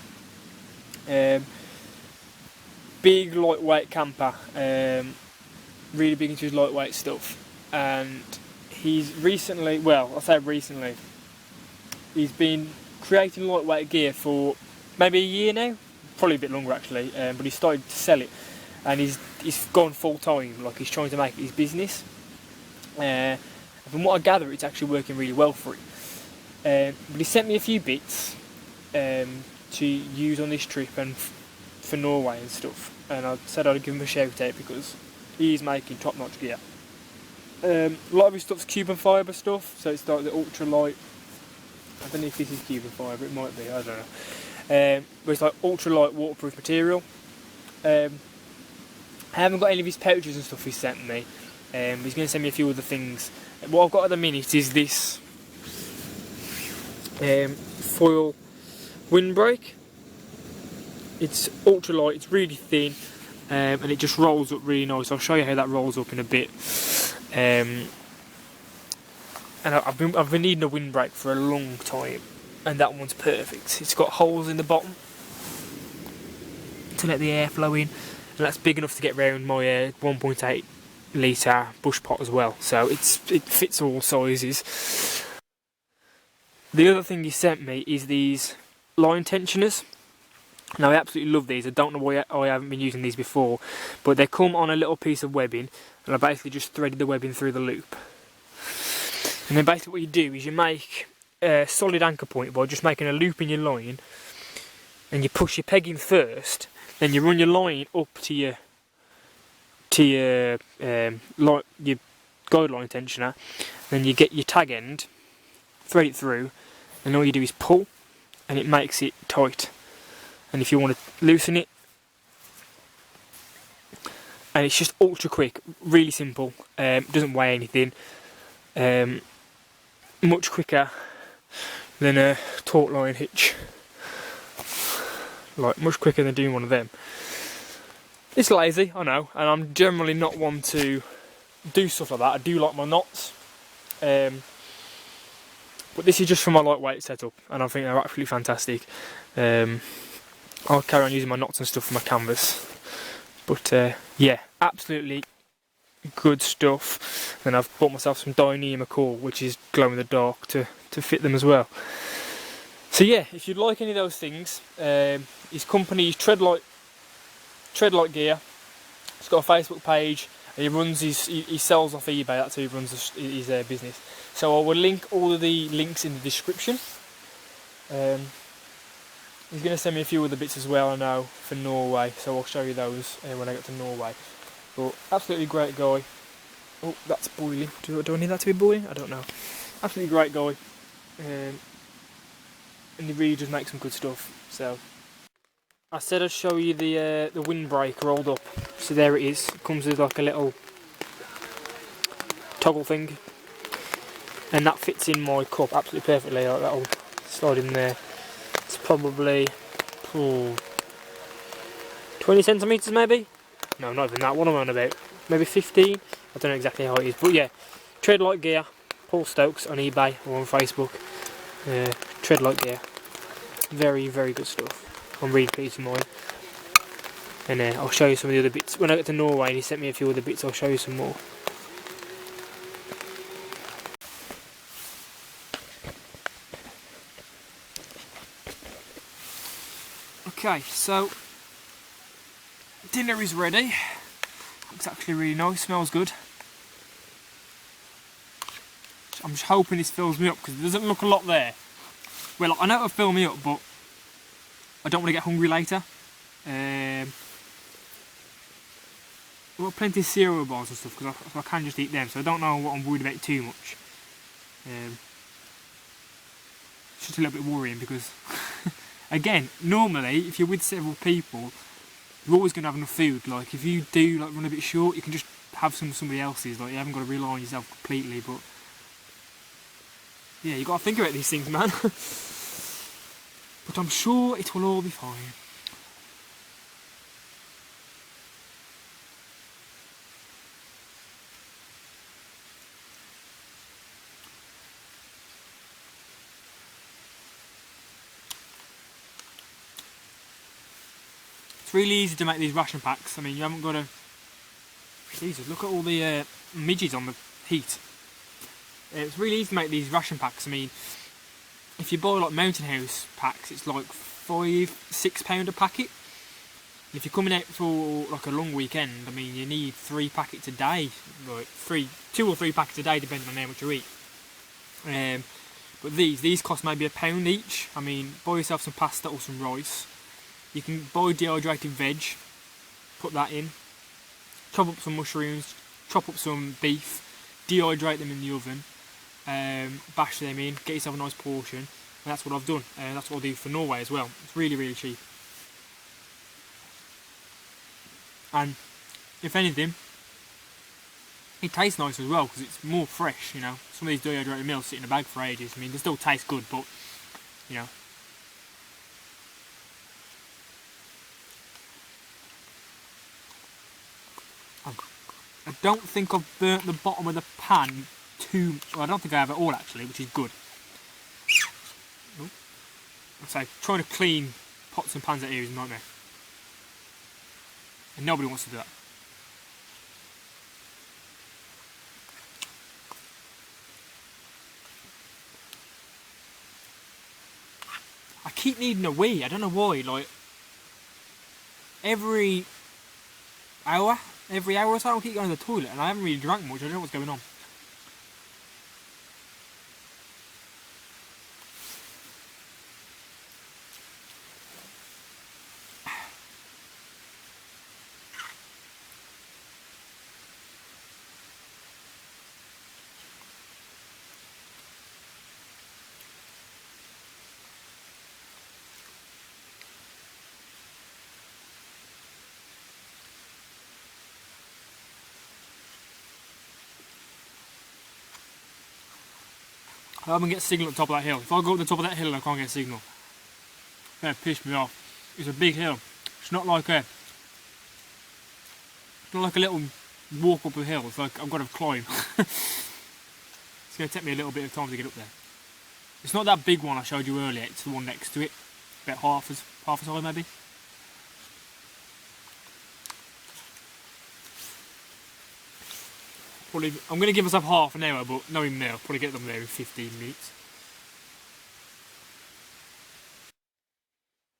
Big lightweight camper, really big into his lightweight stuff, and he's recently, well I say recently, he's been creating lightweight gear for maybe a year now, probably a bit longer actually, but he started to sell it, and he's gone full time, like he's trying to make it his business. From what I gather, it's actually working really well for him. But he sent me a few bits to use on this trip and for Norway and stuff, and I said I'd give him a shout out because he's making top notch gear. A lot of his stuff's carbon fibre stuff, so it's like the ultra light, I don't know if this is carbon fibre, it might be, I don't know. But it's like ultra light waterproof material. I haven't got any of his pouches and stuff he sent me, but he's going to send me a few other things. What I've got at the minute is this foil windbreak. It's ultra light, it's really thin, and it just rolls up really nice. I'll show you how that rolls up in a bit. And I've been needing a windbreak for a long time, and that one's perfect. It's got holes in the bottom to let the air flow in, and that's big enough to get round my 1.8 litre bush pot as well, so it fits all sizes. The other thing he sent me is these line tensioners. Now I absolutely love these. I don't know why I haven't been using these before, but they come on a little piece of webbing, and I basically just threaded the webbing through the loop. And then basically what you do is you make a solid anchor point by just making a loop in your line, and you push your peg in first, then you run your line up to your guideline tensioner, then you get your tag end, thread it through, and all you do is pull, and it makes it tight. And if you want to loosen it, and it's just ultra quick, really simple, doesn't weigh anything, much quicker than a taut line hitch, like much quicker than doing one of them. It's lazy, I know, and I'm generally not one to do stuff like that. I do like my knots, but this is just for my lightweight setup, and I think they're absolutely fantastic. I'll carry on using my knots and stuff for my canvas, but yeah, absolutely good stuff. And I've bought myself some Dyneema core, which is glow in the dark, to fit them as well. So yeah, if you'd like any of those things, his company is Tread Lite Gear. He's got a Facebook page. He runs he sells off eBay. That's how he runs his business. So I will link all of the links in the description. He's going to send me a few other bits as well, I know, for Norway. So I'll show you those when I get to Norway. But absolutely great guy. Oh, that's boiling. Do I need that to be boiling? I don't know. Absolutely great guy. And he really does make some good stuff. So I said I'd show you the windbreaker rolled up. So there it is. It comes with like a little toggle thing, and that fits in my cup absolutely perfectly. Like, that'll slide in there. It's probably 20 centimetres maybe? No, not even that. What am I on about? Maybe 15? I don't know exactly how it is. But yeah, Tread Lite Gear, Paul Stokes on eBay or on Facebook. Tread Lite Gear. Very, very good stuff. I'm really pleased with mine. And I'll show you some of the other bits. When I get to Norway and he sent me a few other bits, I'll show you some more. Okay, so dinner is ready. Looks actually really nice, smells good. I'm just hoping this fills me up because there doesn't look a lot there. Well, I know it'll fill me up, but I don't want to get hungry later. I've got plenty of cereal bars and stuff because I can just eat them, so I don't know what I'm worried about too much. It's just a little bit worrying because, again, normally if you're with several people, you're always going to have enough food. Like if you do like run a bit short, you can just have somebody else's. Like you haven't got to rely on yourself completely. But yeah, you got to think about these things, man. But I'm sure it will all be fine. It's really easy to make these ration packs. I mean, you haven't got to... Jesus, look at all the midges on the heat. It's really easy to make these ration packs. I mean, if you buy like Mountain House packs, it's like £5–6 a packet. And if you're coming out for like a long weekend, I mean, you need 3 packets a day. Like 2 or 3 packets a day, depending on how much you eat. But these cost maybe £1 each. I mean, buy yourself some pasta or some rice. You can buy dehydrated veg, put that in, chop up some mushrooms, chop up some beef, dehydrate them in the oven, bash them in, get yourself a nice portion, and that's what I've done. That's what I'll do for Norway as well. It's really, really cheap. And if anything, it tastes nice as well because it's more fresh, you know. Some of these dehydrated meals sit in a bag for ages. I mean, they still taste good, but, you know. I don't think I've burnt the bottom of the pan too... Well, I don't think I have at all actually, which is good. So trying to clean pots and pans out here is a nightmare. And nobody wants to do that. I keep needing a wee, I don't know why, like every hour or so I keep going to the toilet and I haven't really drank much, I don't know what's going on. I haven't get signal at the top of that hill. If I go up the top of that hill and I can't get signal, that pissed me off. It's a big hill. It's not like It's not like a little walk up a hill, it's like I've got to climb. It's going to take me a little bit of time to get up there. It's not that big one I showed you earlier, it's the one next to it. About half as high maybe. Probably, I'm going to give myself half an hour, but knowing me, I'll probably get them there in 15 minutes.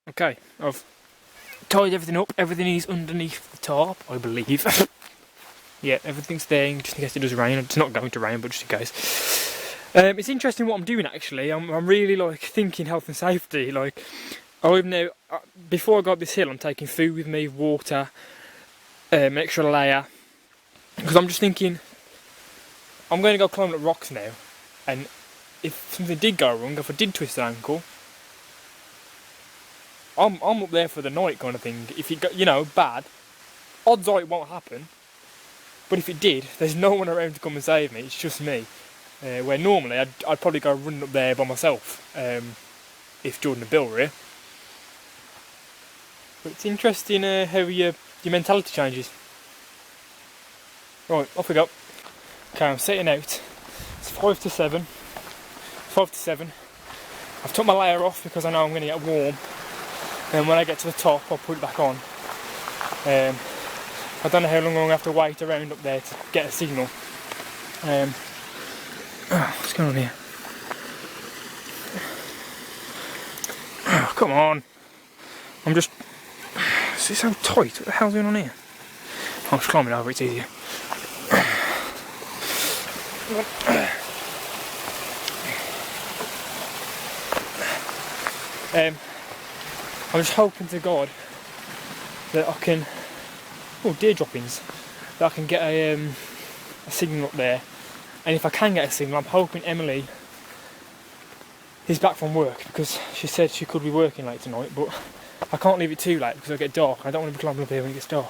Okay, I've tied everything up. Everything is underneath the tarp, I believe. Yeah, everything's there just in case it does rain. It's not going to rain, but just in case. It's interesting what I'm doing actually. I'm really like thinking health and safety. Like, I've now, before I go up this hill, I'm taking food with me, water, an extra layer, because I'm just thinking I'm going to go climb up rocks now, and if something did go wrong, if I did twist an ankle, I'm up there for the night kind of thing. If it got, you know, bad, odds are it won't happen. But if it did, there's no one around to come and save me. It's just me. Where normally I'd probably go running up there by myself if Jordan and Bill were here. But it's interesting how your mentality changes. Right, off we go. Okay, I'm setting out. It's 5 to 7. 5 to 7. I've took my layer off because I know I'm going to get warm. And when I get to the top, I'll put it back on. I don't know how long I'm going to have to wait around up there to get a signal. What's going on here? Oh, come on. I'm just... Is it so tight? What the hell's going on here? I'm just climbing over, it's easier. I'm just hoping to God that I can... Oh, deer droppings. That I can get a signal up there. And if I can get a signal, I'm hoping Emily is back from work, because she said she could be working late tonight, but I can't leave it too late because it'll get dark. I don't want to be climbing up here when it gets dark.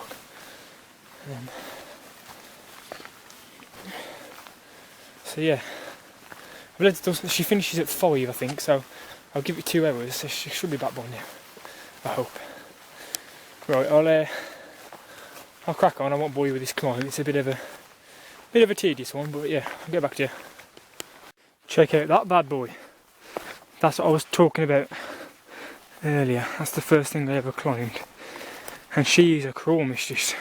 So yeah, she finishes at 5, I think, so I'll give it 2 hours, so she should be back by now, I hope. Right, I'll crack on. I won't bore you with this climb. It's a bit of a tedious one, but yeah, I'll get back to you. Check out that bad boy. That's what I was talking about earlier. That's the first thing I ever climbed, and she is a crawl mistress.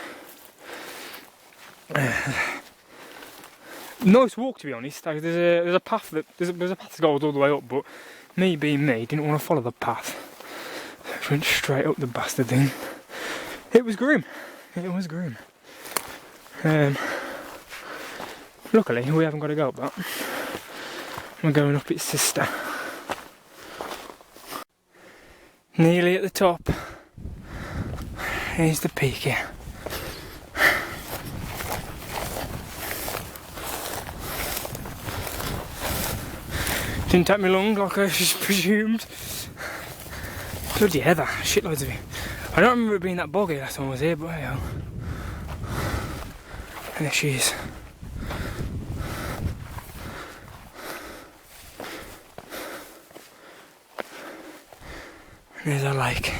Nice walk, to be honest. Like, there's a path that goes all the way up, but me being me, didn't want to follow the path. So I went straight up the bastard thing. It was grim. It was grim. Luckily, we haven't got to go up that. We're going up its sister. Nearly at the top. Here's the peak here. Didn't take me long, like I just presumed. Bloody heather, shitloads of it. I don't remember it being that boggy last time I was here, but hey, and there she is. And there's our lake.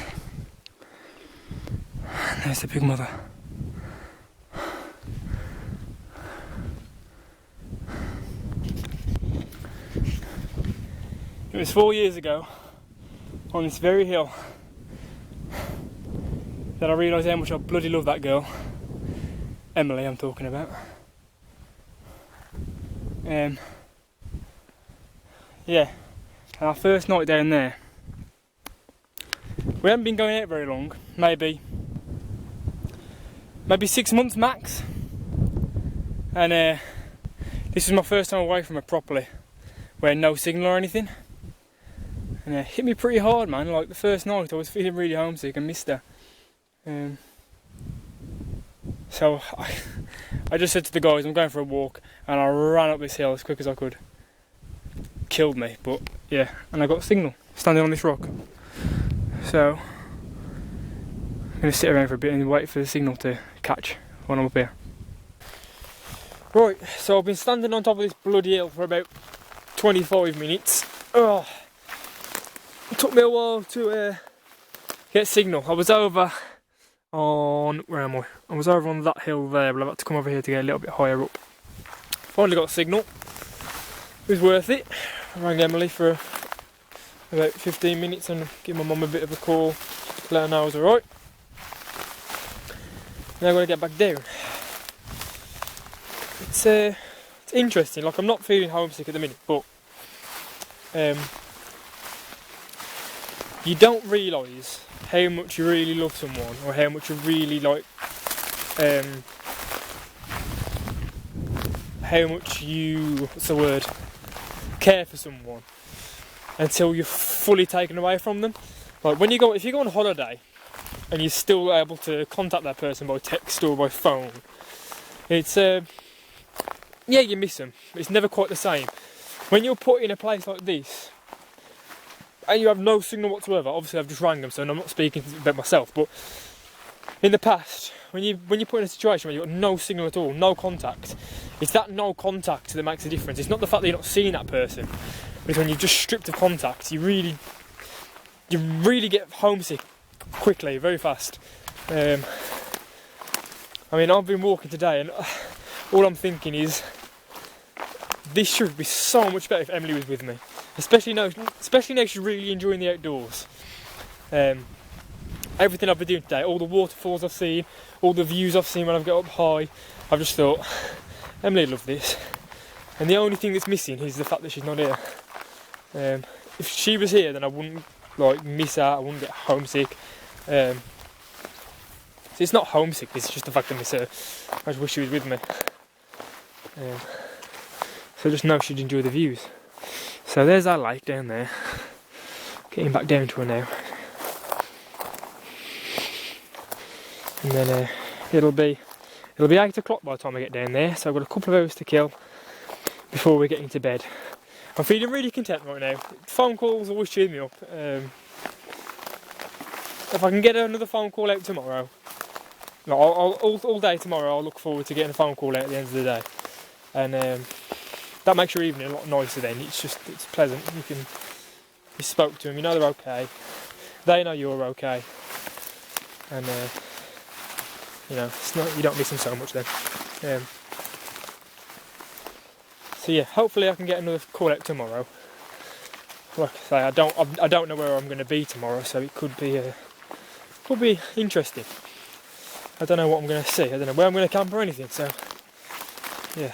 And there's the big mother. It was 4 years ago, on this very hill, that I realised how much I bloody love that girl. Emily, I'm talking about. Yeah, and our first night down there, we haven't been going out very long, maybe 6 months max, and this was my first time away from her properly, where no signal or anything, and it hit me pretty hard, man. Like the first night I was feeling really homesick and missed her. So I just said to the guys, I'm going for a walk, and I ran up this hill as quick as I could. Killed me, but yeah, and I got a signal standing on this rock. So I'm going to sit around for a bit and wait for the signal to catch when I'm up here. Right, so I've been standing on top of this bloody hill for about 25 minutes. Oh, it took me a while to get signal. I was over on, where am I? I was over on that hill there, but I've had to come over here to get a little bit higher up. Finally got a signal. It was worth it. I rang Emily for about 15 minutes and give my mum a bit of a call, let her know I was alright. Now I'm going to get back down. It's interesting, like I'm not feeling homesick at the minute, but you don't realise how much you really love someone, or how much you really like, how much you, what's the word, care for someone, until you're fully taken away from them. Like when you go, if you go on holiday and you're still able to contact that person by text or by phone, it's yeah, you miss them. It's never quite the same. When you're put in a place like this and you have no signal whatsoever, obviously I've just rang them, so I'm not speaking about myself, but in the past, when you're put in a situation where you've got no signal at all, no contact, it's that no contact that makes a difference. It's not the fact that you're not seeing that person, but it's when you're just stripped of contact, you really get homesick quickly, very fast. I mean, I've been walking today and all I'm thinking is, this should be so much better if Emily was with me. Especially now she's really enjoying the outdoors. Everything I've been doing today, all the waterfalls I've seen, all the views I've seen when I've got up high, I've just thought, Emily would love this. And the only thing that's missing is the fact that she's not here. If she was here, then I wouldn't like miss out, I wouldn't get homesick. So it's not homesick, it's just the fact that I miss her. I just wish she was with me. So just know she'd enjoy the views. So there's our lake down there. Getting back down to her now. And then it'll be 8 o'clock by the time I get down there, so I've got a couple of hours to kill before we're getting to bed. I'm feeling really content right now. Phone calls always cheer me up. If I can get another phone call out tomorrow, all day tomorrow I'll look forward to getting a phone call out at the end of the day. And that makes your evening a lot nicer then. It's pleasant. You spoke to them, you know they're okay. They know you're okay. And you know, you don't miss them so much then. So yeah, hopefully I can get another call out tomorrow. Like I say, I don't know where I'm going to be tomorrow, so it could be interesting. I don't know what I'm going to see. I don't know where I'm going to camp or anything. So yeah.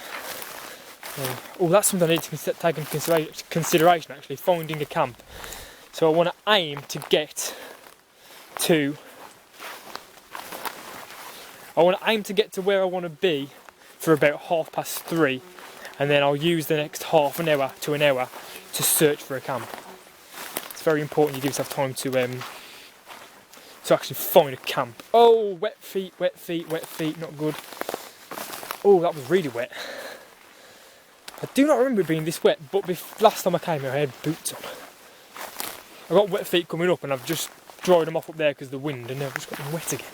Oh, that's something I need to take into consideration actually, finding a camp. So I want to aim to get to where I want to be for about 3:30, and then I'll use the next half an hour to an hour to search for a camp. It's very important you give yourself time to actually find a camp. Oh, wet feet, not good. Oh, that was really wet. I do not remember it being this wet, but last time I came here I had boots on. I got wet feet coming up and I've just dried them off up there because of the wind, and now I've just got them wet again.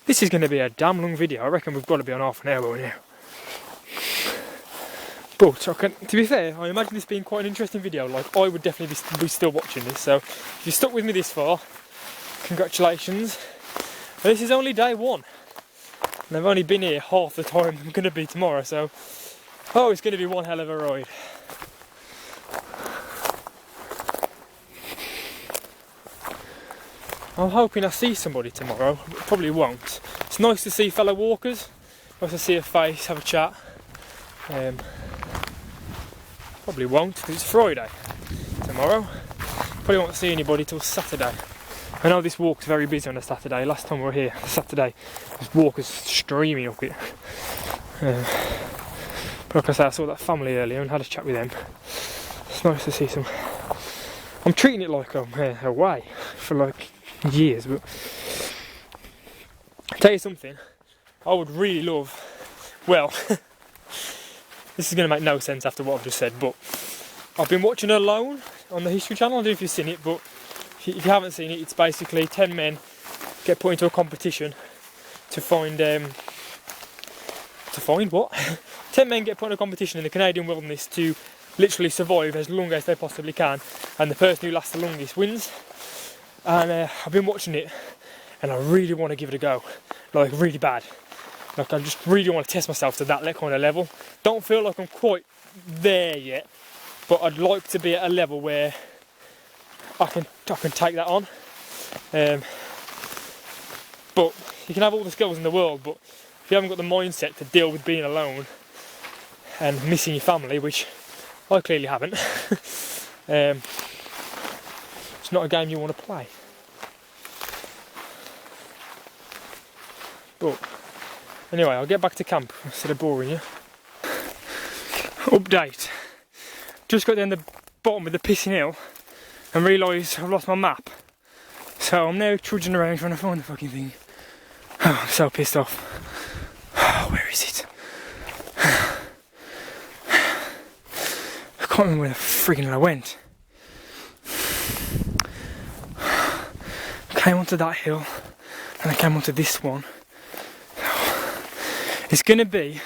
This is going to be a damn long video. I reckon we've got to be on half an hour now. But to be fair, I imagine this being quite an interesting video. Like, I would definitely be still watching this. So if you stuck with me this far, congratulations. But this is only day one. And I've only been here half the time I'm going to be tomorrow, so it's going to be one hell of a ride. I'm hoping I see somebody tomorrow, but probably won't. It's nice to see fellow walkers, nice to see a face, have a chat. Probably won't, because it's Friday tomorrow. Probably won't see anybody till Saturday. I know this walk's very busy on a Saturday. Last time we were here, Saturday, there's walkers streaming up it. But like I say, I saw that family earlier and had a chat with them. It's nice to see some. I'm treating it like I'm away for like years, but I'll tell you something, I would really love, well, this is going to make no sense after what I've just said, but I've been watching Alone on the History Channel. I don't know if you've seen it, but if you haven't seen it, it's basically 10 men get put into a competition to find what? 10 men get put in a competition in the Canadian wilderness to literally survive as long as they possibly can, and the person who lasts the longest wins. and I've been watching it, and I really want to give it a go, like really bad. Like I just really want to test myself to that kind of level. Don't feel like I'm quite there yet, but I'd like to be at a level where I can take that on. But you can have all the skills in the world, but if you haven't got the mindset to deal with being alone and missing your family, which I clearly haven't, it's not a game you want to play. But anyway, I'll get back to camp instead of boring you. Update. Just got down the bottom of the pissing hill and realised I've lost my map. So I'm now trudging around trying to find the fucking thing. Oh, I'm so pissed off. Oh, where is it? I can't remember where the friggin' hell I went. I came onto that hill and I came onto this one. It's going to be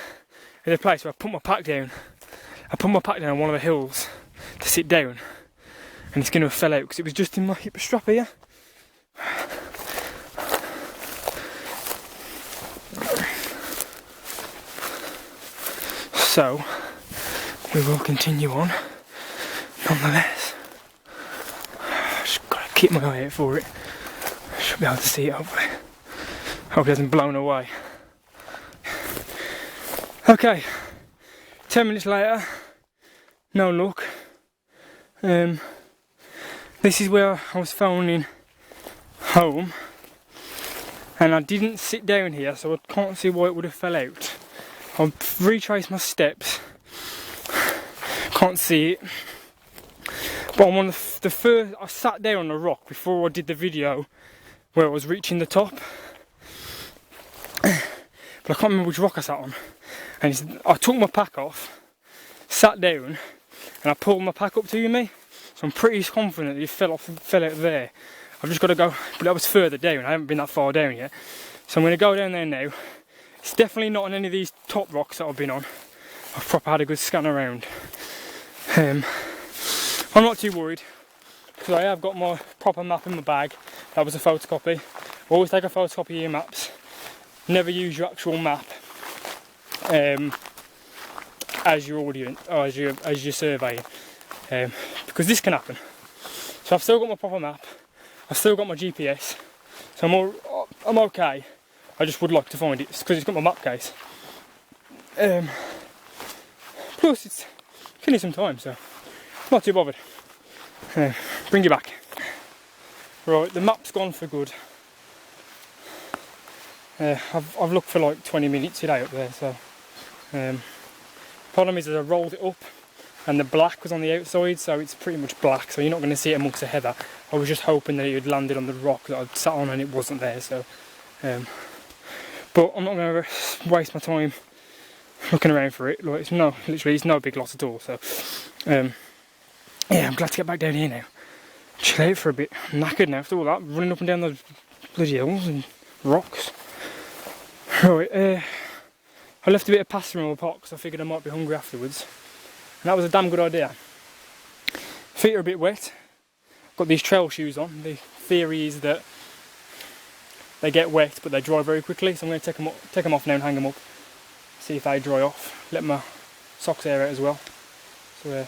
in a place where I put my pack down. I put my pack down on one of the hills to sit down, and it's going to have fell out because it was just in my hip strap here. So we will continue on nonetheless. Just got to keep my eye out for it. I should be able to see it hopefully. Hope it hasn't blown away. Okay, 10 minutes later, no luck. This is where I was phoning home, and I didn't sit down here, so I can't see why it would have fell out. I've retraced my steps, can't see it, but I'm on the first, I sat down on a rock before I did the video where I was reaching the top, but I can't remember which rock I sat on. And I took my pack off, sat down, and I pulled my pack up to me. So I'm pretty confident it fell out there. I've just got to go, but that was further down. I haven't been that far down yet. So I'm going to go down there now. It's definitely not on any of these top rocks that I've been on. I've proper had a good scan around. I'm not too worried, because I have got my proper map in my bag. That was a photocopy. Always take a photocopy of your maps. Never use your actual map as your audience, or as your surveying, because this can happen. So I've still got my proper map, I've still got my GPS, so I'm okay. I just would like to find it because it's got my map case. Plus it's killing some time, so not too bothered. Bring you back. Right, the map's gone for good. I've looked for like 20 minutes today up there, so problem is that I rolled it up and the black was on the outside, so it's pretty much black, so you're not going to see it amongst the heather. I was just hoping that it had landed on the rock that I'd sat on and it wasn't there, so but I'm not going to waste my time looking around for it. Like, it's no big loss at all, so yeah, I'm glad to get back down here now. Chill out for a bit. I'm knackered now after all that, running up and down those bloody hills and rocks. Right, I left a bit of pasta in my pot because I figured I might be hungry afterwards. And that was a damn good idea. Feet are a bit wet. Got these trail shoes on. The theory is that they get wet but they dry very quickly, so I'm going to take them off now and hang them up. See if they dry off. Let my socks air out as well. So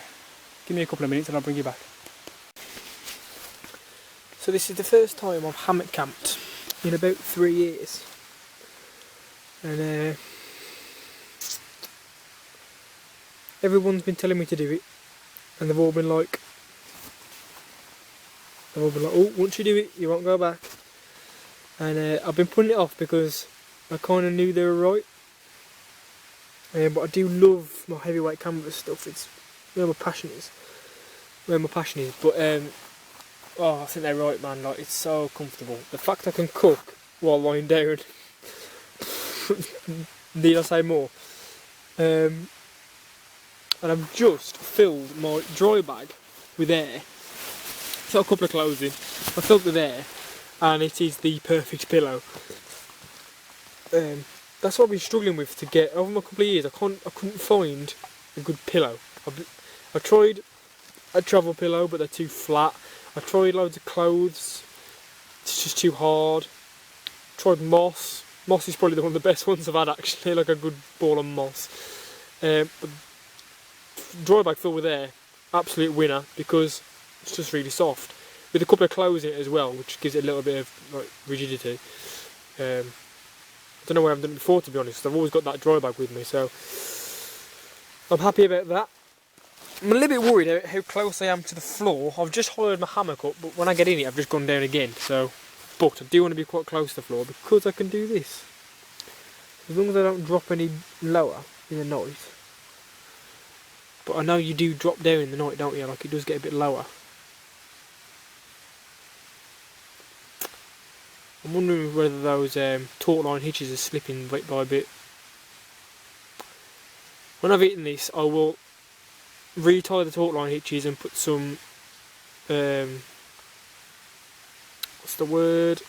give me a couple of minutes and I'll bring you back. So this is the first time I've hammock camped in about 3 years. And everyone's been telling me to do it, and they've all been like, oh, once you do it, you won't go back. And I've been putting it off because I kind of knew they were right. But I do love my heavyweight canvas stuff. It's where my passion is. But oh, I think they're right, man. Like, it's so comfortable. The fact I can cook while lying down. Need I say more? And I've just filled my dry bag with air. It's got a couple of clothes in. I filled with air, and it is the perfect pillow. That's what I've been struggling with to get over my couple of years. I couldn't find a good pillow. I tried a travel pillow, but they're too flat. I tried loads of clothes, it's just too hard. Tried moss. Moss is probably one of the best ones I've had actually, like a good ball of moss. But dry bag filled with air, absolute winner because it's just really soft. With a couple of clothes in it as well, which gives it a little bit of like rigidity. I don't know where I've done it before, to be honest. I've always got that dry bag with me, so I'm happy about that. I'm a little bit worried how close I am to the floor. I've just hollowed my hammock up, but when I get in it, I've just gone down again. But I do want to be quite close to the floor because I can do this. As long as I don't drop any lower in the night. But I know you do drop down in the night, don't you? Like it does get a bit lower. I'm wondering whether those taut line hitches are slipping bit by bit. When I've eaten this, I will retie the taut line hitches and put some what's the word?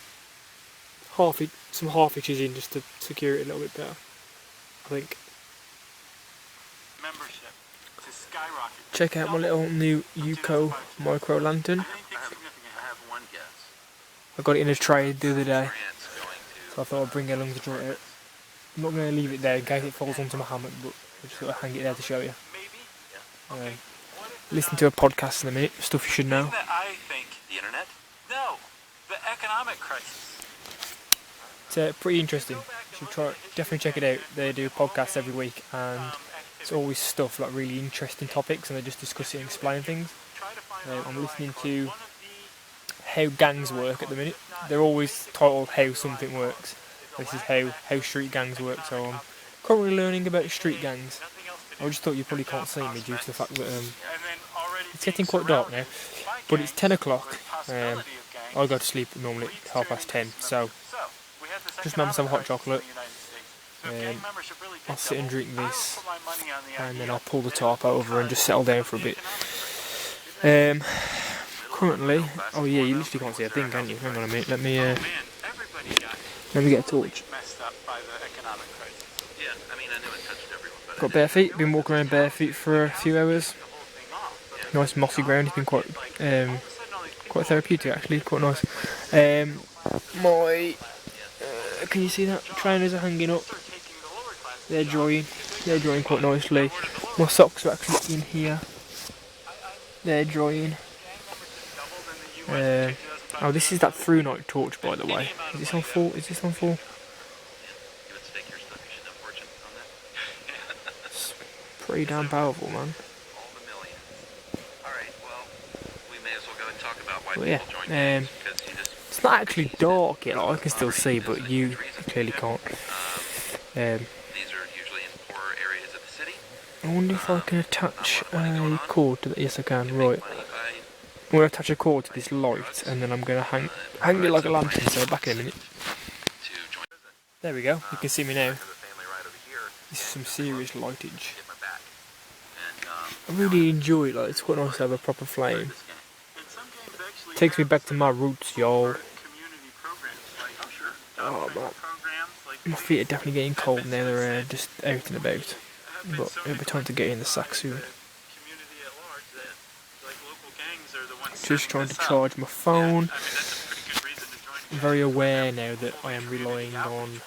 Some half hitches in just to secure it a little bit better, I think. Membership to skyrocket. Check out my little new Yuko micro lantern. I got it in a trade the other day, so I thought I'd bring it along to try it out. I'm not going to leave it there in case it falls onto my hammock, but I just thought I'd hang it there to show you. Listen to a podcast in a minute, stuff you should know. I think the internet? No, the economic crisis. It's pretty interesting. You should definitely check it out. They do podcasts every week, and it's always stuff like really interesting topics, and they just discuss it and explain things. I'm listening to how gangs work at the minute. They're always titled how something works. This is how street gangs work, so I'm currently learning about street gangs. I just thought you probably can't see me due to the fact that it's getting quite dark now, but it's 10 o'clock. I go to sleep normally at 10:30, so just make myself a hot chocolate. I'll sit and drink this, and then I'll pull the tarp over and just settle down for a bit. Currently, oh yeah, you literally can't see a thing, can you? Hang on a minute, let me get a torch. Got bare feet, been walking around bare feet for a few hours. Nice mossy ground, it's been quite therapeutic actually, quite nice. Can you see that? Trainers are hanging up. They're drying quite nicely. My socks are actually in here. They're drying. Oh, this is that through night torch, by the way. Is this on full? It's pretty damn powerful, man. But yeah, it's not actually dark yet. Like, I can still see, but you clearly can't. I wonder if I can attach a cord to that. Yes, I can. Right. I'm going to attach a cord to this light, and then I'm going to hang it like a lantern. So back in a minute. There we go. You can see me now. This is some serious lightage. I really enjoy it. Like, it's quite nice to have a proper flame. Takes me back to my roots, y'all. Oh man, my feet are definitely getting cold now. They're just out and about. But it'll be time to get in the sack soon. Just trying to charge my phone. I'm very aware now that I am relying on.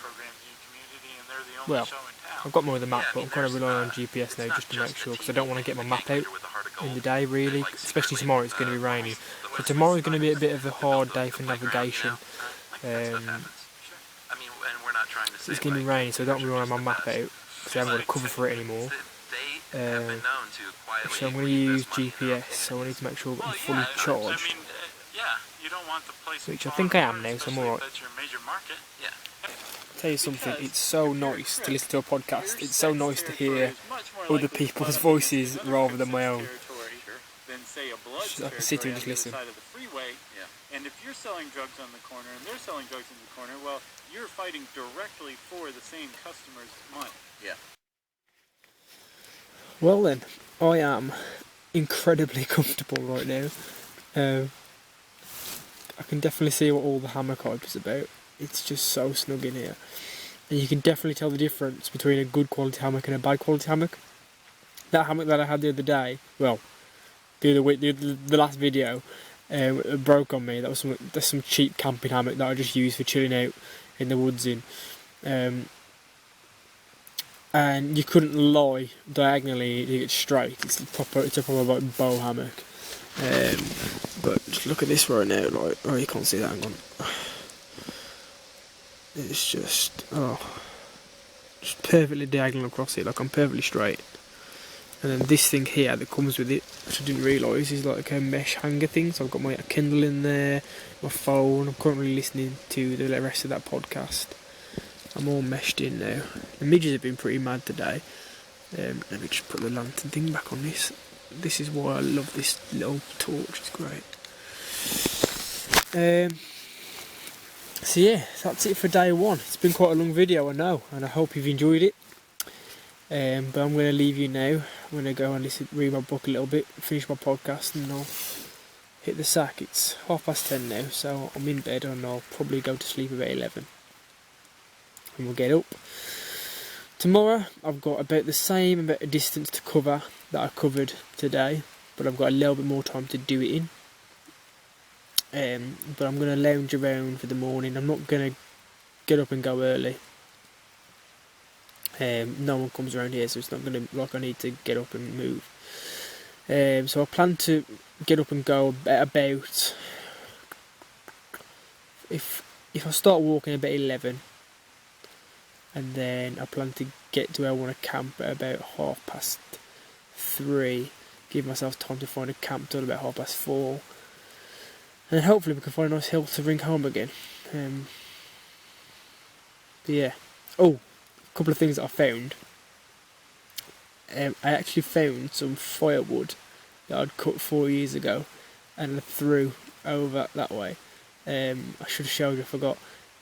Well, I've got more of the map, but I'm kind of relying on GPS now just to make sure, because I don't want to get my map out in the day really, especially tomorrow. It's going to be rainy, so tomorrow is going to be a bit of a hard day for navigation. So it's going to be rainy, so I don't really want my map out because I haven't got a cover for it anymore. So I'm going to use GPS, so I need to make sure I'm fully charged, which I think I am now, so I'm alright. Tell you something, it's so nice to listen to a podcast. It's so nice to hear other people's voices rather than my own. I can sit here and just listen. And if you're selling drugs on the corner and they're selling drugs in the corner, well, you're fighting directly for the same customer's money. Yeah. Well then, I am incredibly comfortable right now. I can definitely see what all the hammock hype is about. It's just so snug in here. And you can definitely tell the difference between a good quality hammock and a bad quality hammock. That hammock that I had the other day, well, the last video, It broke on me. That's some cheap camping hammock that I just use for chilling out in the woods in. And you couldn't lie diagonally to get straight. It's a proper like bow hammock. But just look at this right now. Like, oh, you can't see that. Hang on. It's just just perfectly diagonal across it. Like, I'm perfectly straight. And then this thing here that comes with it, which I didn't realise, is like a mesh hanger thing. So I've got my Kindle in there, my phone. I'm currently listening to the rest of that podcast. I'm all meshed in now. The midges have been pretty mad today. Let me just put the lantern thing back on this. This is why I love this little torch. It's great. So yeah, that's it for day one. It's been quite a long video, I know, and I hope you've enjoyed it. But I'm going to leave you now. I'm going to go and read my book a little bit, finish my podcast, and I'll hit the sack. It's 10:30 now, so I'm in bed and I'll probably go to sleep about 11. And we'll get up. Tomorrow I've got about the same amount of distance to cover that I covered today, but I've got a little bit more time to do it in. But I'm going to lounge around for the morning. I'm not going to get up and go early. No one comes around here, so it's not going to like I need to get up and move. So I plan to get up and go at about, if I start walking about 11, and then I plan to get to where I want to camp at about 3:30. Give myself time to find a camp till about 4:30. And then hopefully we can find a nice hill to bring home again. But yeah. Oh, a couple of things that I found. I actually found some firewood that I'd cut 4 years ago and I threw over that way. I should have showed you, I forgot.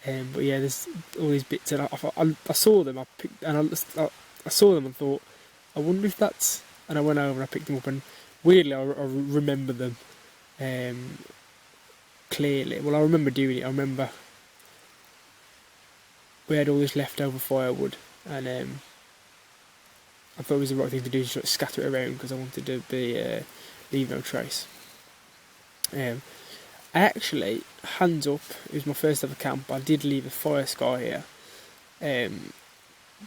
But yeah, there's all these bits, and I saw them. I saw them and thought, I wonder if that's. And I went over and I picked them up, and weirdly, I remember them clearly. Well, I remember doing it. I remember we had all this leftover firewood, and I thought it was the right thing to do to sort of scatter it around because I wanted to leave no trace. I actually, hands up, it was my first ever camp. I did leave a fire scar here.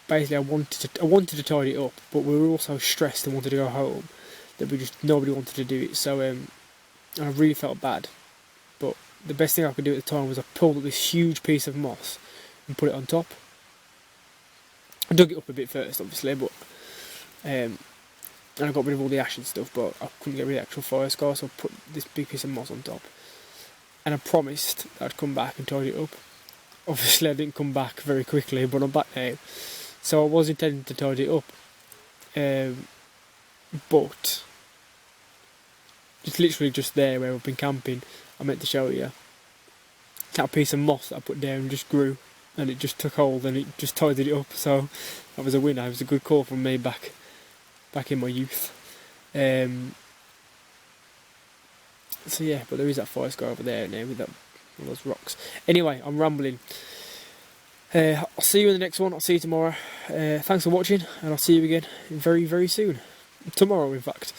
Basically, I wanted to tidy it up, but we were all so stressed and wanted to go home that nobody wanted to do it. So I really felt bad. But the best thing I could do at the time was I pulled up this huge piece of moss and put it on top. I dug it up a bit first, obviously, but and I got rid of all the ash and stuff, but I couldn't get rid of the actual fire scar, so I put this big piece of moss on top. And I promised I'd come back and tidy it up. Obviously I didn't come back very quickly, but I'm back now. So I was intending to tidy it up. But it's literally just there where I've been camping. I meant to show you. That piece of moss that I put down just grew and it just took hold and it just tidied it up. So that was a winner. It was a good call from me back in my youth. So yeah, but there is that fire scar over there now with those rocks. Anyway, I'm rambling. I'll see you in the next one. I'll see you tomorrow. Thanks for watching, and I'll see you again very, very soon. Tomorrow, in fact.